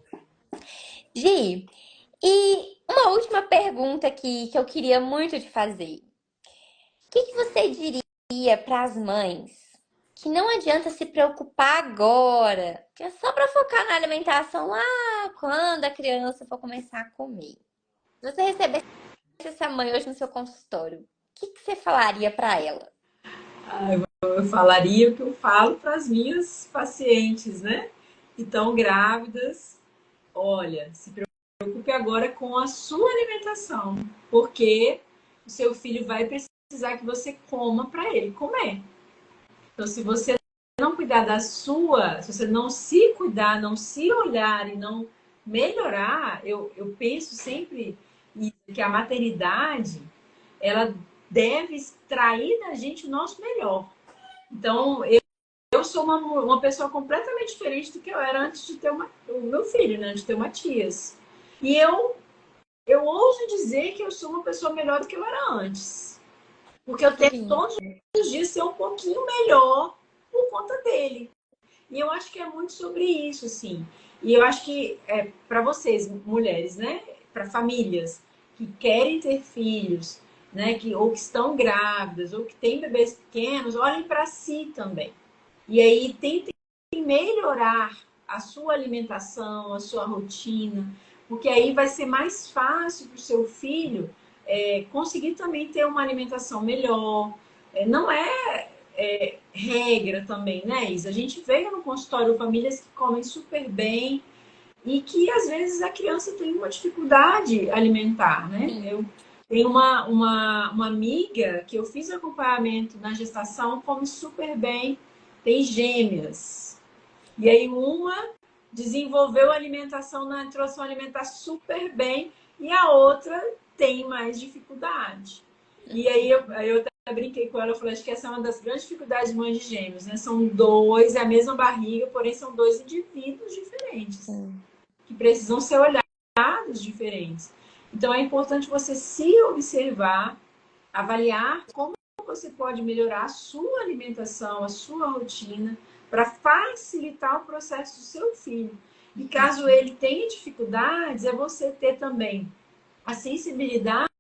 Gi, e uma última pergunta que eu queria muito te fazer. Que você diria para as mães que não adianta se preocupar agora, que é só para focar na alimentação lá quando a criança for começar a comer? Se você recebesse essa mãe hoje no seu consultório, o que você falaria para ela? Eu falaria o que eu falo para as minhas pacientes, né? Que estão grávidas. Olha, se preocupe agora com a sua alimentação, porque o seu filho vai precisar que você coma para ele comer. Então, se você não cuidar da sua, se você não se cuidar, não se olhar e não melhorar, eu penso sempre que a maternidade ela deve extrair da gente o nosso melhor. Então, eu sou uma pessoa completamente diferente do que eu era antes de ter o meu filho, né? Antes de ter o Matias. E eu ouso dizer que eu sou uma pessoa melhor do que eu era antes. Porque eu Que tento lindo. todos os dias ser um pouquinho melhor por conta dele. E eu acho que é muito sobre isso, assim. E eu acho que para vocês, mulheres, né? Para famílias que querem ter filhos, né? Ou que estão grávidas, ou que têm bebês pequenos, olhem para si também. E aí tentem melhorar a sua alimentação, a sua rotina, porque aí vai ser mais fácil para o seu filho conseguir também ter uma alimentação melhor. Não regra também, né, Isa? A gente vê no consultório famílias que comem super bem e que às vezes a criança tem uma dificuldade alimentar, né? Sim. Eu tenho uma amiga que eu fiz acompanhamento na gestação, come super bem, tem gêmeas. E aí uma desenvolveu a alimentação na introdução alimentar super bem e a outra tem mais dificuldade. E aí eu brinquei com ela, eu falei, acho que essa é uma das grandes dificuldades de mães de gêmeos, né? São dois, é a mesma barriga, porém são dois indivíduos diferentes, que precisam ser olhados diferentes. Então é importante você se observar, avaliar como você pode melhorar a sua alimentação, a sua rotina, para facilitar o processo do seu filho. E caso ele tenha dificuldades, é você ter também a sensibilidade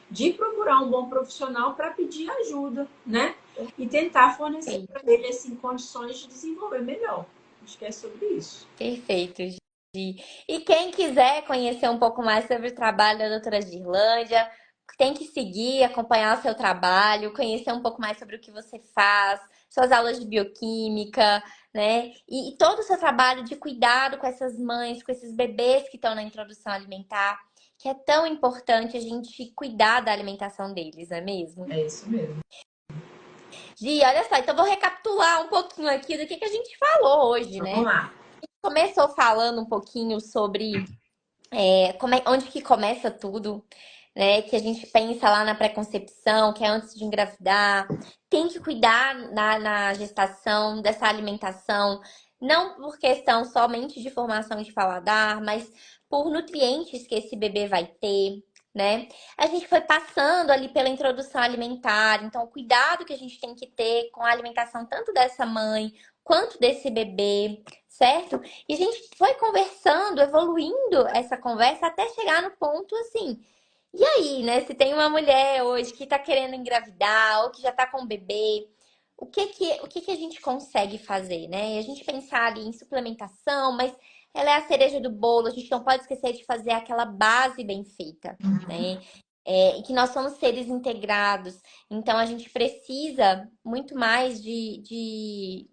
de procurar um bom profissional para pedir ajuda, né? E tentar fornecer para ele assim, condições de desenvolver melhor. Acho que é sobre isso. Perfeito, Gi. E quem quiser conhecer um pouco mais sobre o trabalho da doutora Girlândia, tem que seguir, acompanhar o seu trabalho, conhecer um pouco mais sobre o que você faz, suas aulas de bioquímica, né? E todo o seu trabalho de cuidado com essas mães, com esses bebês que estão na introdução alimentar, que é tão importante a gente cuidar da alimentação deles, não é mesmo? É isso mesmo. Gi, olha só, então vou recapitular um pouquinho aqui do que a gente falou hoje, né? Vamos lá. Começou falando um pouquinho sobre onde que começa tudo, né? Que a gente pensa lá na pré-concepção, que é antes de engravidar. Tem que cuidar na gestação dessa alimentação, não por questão somente de formação de paladar, mas por nutrientes que esse bebê vai ter, né? A gente foi passando ali pela introdução alimentar, então o cuidado que a gente tem que ter com a alimentação tanto dessa mãe quanto desse bebê, certo? E a gente foi conversando, evoluindo essa conversa até chegar no ponto assim. E aí, né? Se tem uma mulher hoje que tá querendo engravidar ou que já tá com um bebê, o que a gente consegue fazer, né? E a gente pensar ali em suplementação, mas ela é a cereja do bolo, a gente não pode esquecer de fazer aquela base bem feita, né? E que nós somos seres integrados, então a gente precisa muito mais de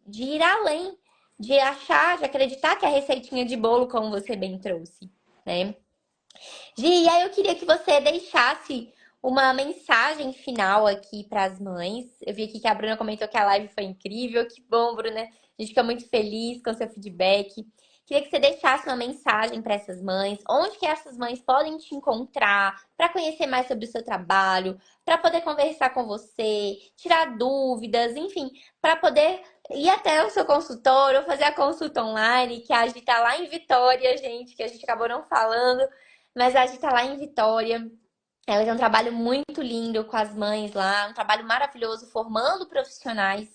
ir além, de achar, de acreditar que a receitinha de bolo, como você bem trouxe, né? Gi, e aí eu queria que você deixasse uma mensagem final aqui para as mães. Eu vi aqui que a Bruna comentou que a live foi incrível. Que bom, Bruna. A gente fica muito feliz com o seu feedback. Queria que você deixasse uma mensagem para essas mães. Onde que essas mães podem te encontrar para conhecer mais sobre o seu trabalho, para poder conversar com você, tirar dúvidas, enfim, para poder ir até o seu consultório ou fazer a consulta online, que a Gi tá lá em Vitória, gente, que a gente acabou não falando. Mas a Gi tá lá em Vitória. Ela tem um trabalho muito lindo com as mães lá, um trabalho maravilhoso, formando profissionais,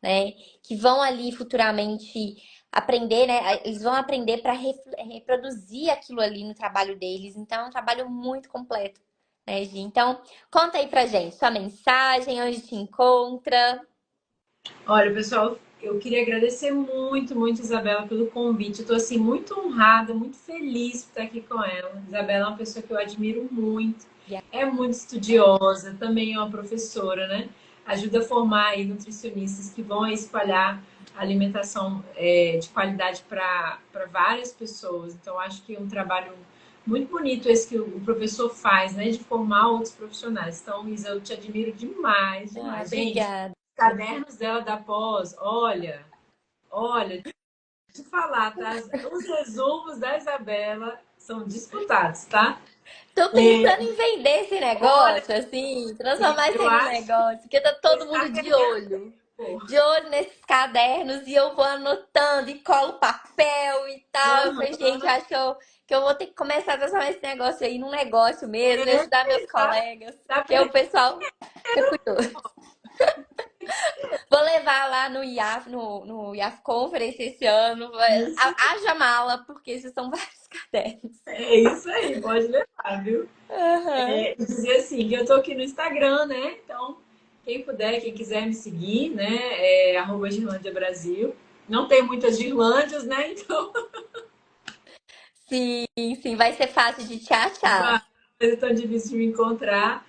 né? Que vão ali futuramente aprender, né? Eles vão aprender para reproduzir aquilo ali no trabalho deles. Então, é um trabalho muito completo, né, Gi? Então, conta aí pra gente sua mensagem, onde te encontra. Olha, pessoal, eu queria agradecer muito, muito, Isabela, pelo convite. Eu estou assim, muito honrada, muito feliz por estar aqui com ela. Isabela é uma pessoa que eu admiro muito, é muito estudiosa, também é uma professora, né? Ajuda a formar aí nutricionistas que vão espalhar alimentação de qualidade para várias pessoas. Então, acho que é um trabalho muito bonito esse que o professor faz, né? De formar outros profissionais. Então, Isa, eu te admiro demais, demais. Gente, Obrigada. cadernos dela da pós, olha, deixa eu falar, tá? Os resumos da Isabela são disputados, tá? Tô pensando em vender esse Olha, negócio, assim, transformar isso eu em um acho negócio, porque tá que todo está mundo de perdendo olho. tempo. De olho nesses cadernos e eu vou anotando e colo papel e tal. Eu falei, gente, acho que eu vou ter que começar a transformar esse negócio aí num negócio mesmo e ajudar meus Tá, colegas, tá porque o pessoal é curioso. Vou levar lá no IAF, no IAF Conference esse ano. isso, Haja mala, porque esses são vários cadernos. é isso aí, pode levar, viu? Aham. Dizer assim, que eu tô aqui no Instagram, né? Então, quem puder, quem quiser me seguir, né? É @Girlândia Brasil. Não tem muitas Girlândias, né? Então, Sim, sim, vai ser fácil de te achar. mas é tão difícil de me encontrar.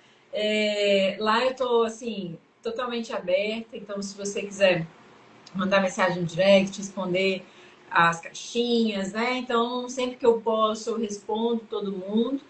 Lá eu tô, assim, totalmente aberta. Então, se você quiser mandar mensagem no direct, responder as caixinhas, né? Então, sempre que eu posso, eu respondo todo mundo.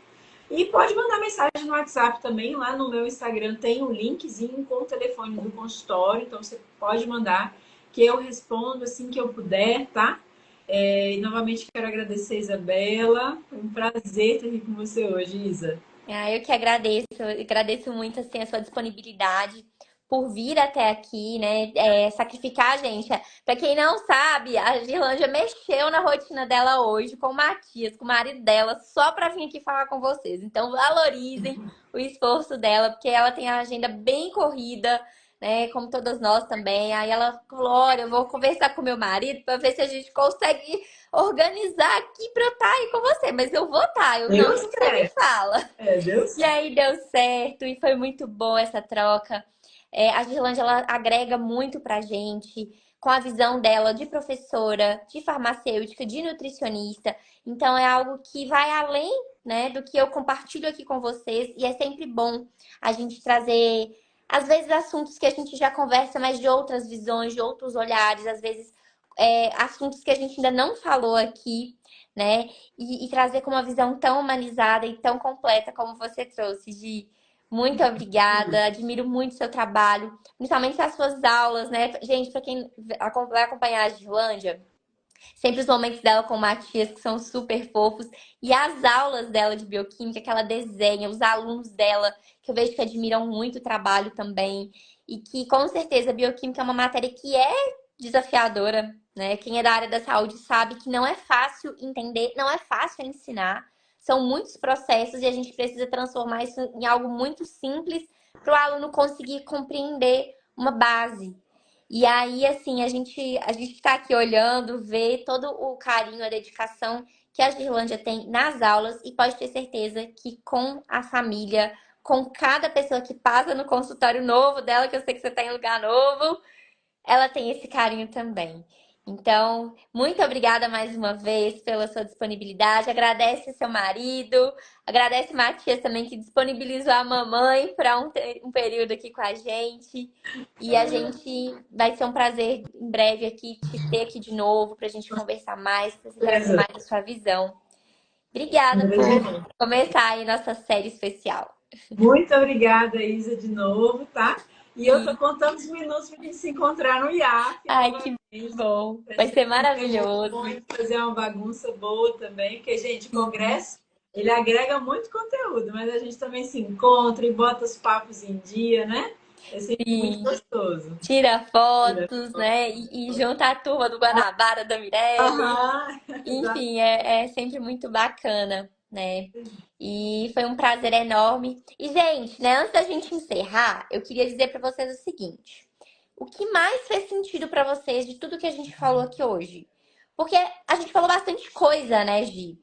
E pode mandar mensagem no WhatsApp também. Lá no meu Instagram tem um linkzinho com o telefone do consultório. Então, você pode mandar que eu respondo assim que eu puder, tá? E novamente quero agradecer, Isabela. Foi um prazer estar aqui com você hoje, Isa. Ah, eu que agradeço, eu agradeço muito assim, a sua disponibilidade. por vir até aqui, né? Sacrificar a gente. Pra quem não sabe, a Girlândia mexeu na rotina dela hoje com o Matias, com o marido dela, só pra vir aqui falar com vocês. Então, valorizem o esforço dela, porque ela tem a agenda bem corrida, né? Como todas nós também. Aí ela falou: olha, eu vou conversar com meu marido pra ver se a gente consegue organizar aqui pra eu estar aí com você. Mas eu vou estar, eu não, Deu você me certo. fala. Deu E certo. aí deu certo e foi muito bom essa troca. A Girlândia, ela agrega muito pra gente com a visão dela de professora, de farmacêutica, de nutricionista. Então é algo que vai além, né, do que eu compartilho aqui com vocês e é sempre bom a gente trazer às vezes assuntos que a gente já conversa, mas de outras visões, de outros olhares, às vezes assuntos que a gente ainda não falou aqui, né? E trazer com uma visão tão humanizada e tão completa como você trouxe, Gi. Muito obrigada, admiro muito seu trabalho, principalmente as suas aulas, né? Gente, para quem vai acompanhar a Gislândia, sempre os momentos dela com o Matias, que são super fofos, e as aulas dela de bioquímica que ela desenha, os alunos dela, que eu vejo que admiram muito o trabalho também, e que com certeza a bioquímica é uma matéria que é desafiadora, né? Quem é da área da saúde sabe que não é fácil entender, não é fácil ensinar. São muitos processos e a gente precisa transformar isso em algo muito simples para o aluno conseguir compreender uma base. E aí, assim, a gente tá aqui olhando, vê todo o carinho, a dedicação que a Girlândia tem nas aulas e pode ter certeza que com a família, com cada pessoa que passa no consultório novo dela, que eu sei que você tá em lugar novo, ela tem esse carinho também. Então, muito obrigada mais uma vez pela sua disponibilidade. Agradece seu marido, agradece Matias também que disponibilizou a mamãe para um período aqui com a gente. E a gente vai ser um prazer em breve aqui te ter aqui de novo para a gente conversar mais, para você trazer Beleza. mais a sua visão. Obrigada por começar aí nossa série especial. Muito obrigada, Isa, de novo, tá? E eu tô E, contando os minutos para a gente se encontrar no IAF ai, novamente. que bom. Pra Vai gente ser maravilhoso. muito fazer uma bagunça boa também, porque, gente, o Sim. congresso, ele agrega muito conteúdo, mas a gente também se encontra e bota os papos em dia, né? É sempre muito Sim. gostoso. Tira fotos, né? E junta a turma do Guanabara, da Mirelle. Aham, exato. Enfim, é sempre muito bacana, né? E foi um prazer enorme. E, gente, né, antes da gente encerrar, eu queria dizer para vocês o seguinte: o que mais fez sentido para vocês de tudo que a gente falou aqui hoje? Porque a gente falou bastante coisa, né, Gi?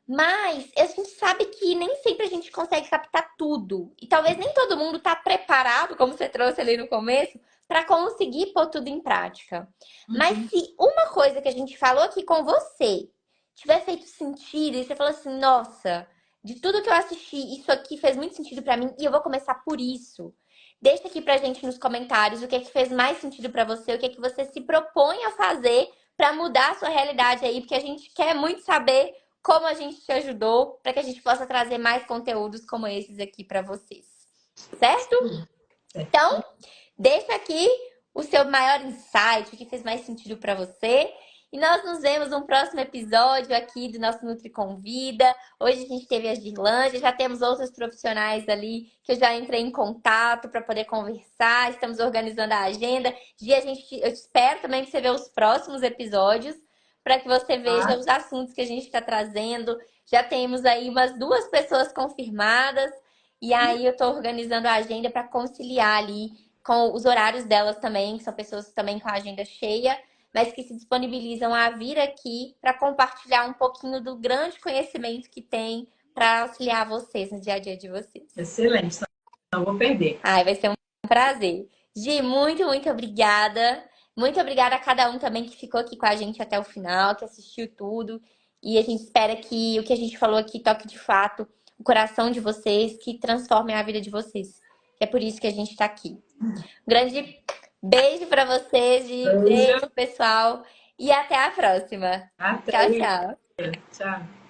Mas a gente sabe que nem sempre a gente consegue captar tudo. E talvez nem todo mundo tá preparado, como você trouxe ali no começo, para conseguir pôr tudo em prática. Mas Uhum. se uma coisa que a gente falou aqui com você tiver feito sentido e você falou assim, nossa, de tudo que eu assisti, isso aqui fez muito sentido para mim e eu vou começar por isso. Deixa aqui pra gente nos comentários o que é que fez mais sentido para você, o que é que você se propõe a fazer para mudar a sua realidade aí, porque a gente quer muito saber como a gente te ajudou para que a gente possa trazer mais conteúdos como esses aqui para vocês. Certo? Então, deixa aqui o seu maior insight, o que fez mais sentido para você. E nós nos vemos no próximo episódio aqui do nosso Nutri Convida. Hoje a gente teve a Girlândia, já temos outros profissionais ali que eu já entrei em contato para poder conversar. Estamos organizando a agenda. Gia, eu espero também que você veja os próximos episódios para que você veja Tá? os assuntos que a gente está trazendo. Já temos aí umas 2 pessoas confirmadas. E aí eu estou organizando a agenda para conciliar ali com os horários delas também, que são pessoas também com a agenda cheia, mas que se disponibilizam a vir aqui para compartilhar um pouquinho do grande conhecimento que tem para auxiliar vocês no dia a dia de vocês. Excelente, não vou perder. Ai, vai ser um prazer. Gi, muito, muito obrigada. Muito obrigada a cada um também que ficou aqui com a gente até o final, que assistiu tudo. E a gente espera que o que a gente falou aqui toque de fato o coração de vocês, que transforme a vida de vocês. É por isso que a gente está aqui. Um grande beijo para vocês, Gi. Beijo. Beijo, pessoal. E até a próxima. Até. Tchau, tchau. Tchau.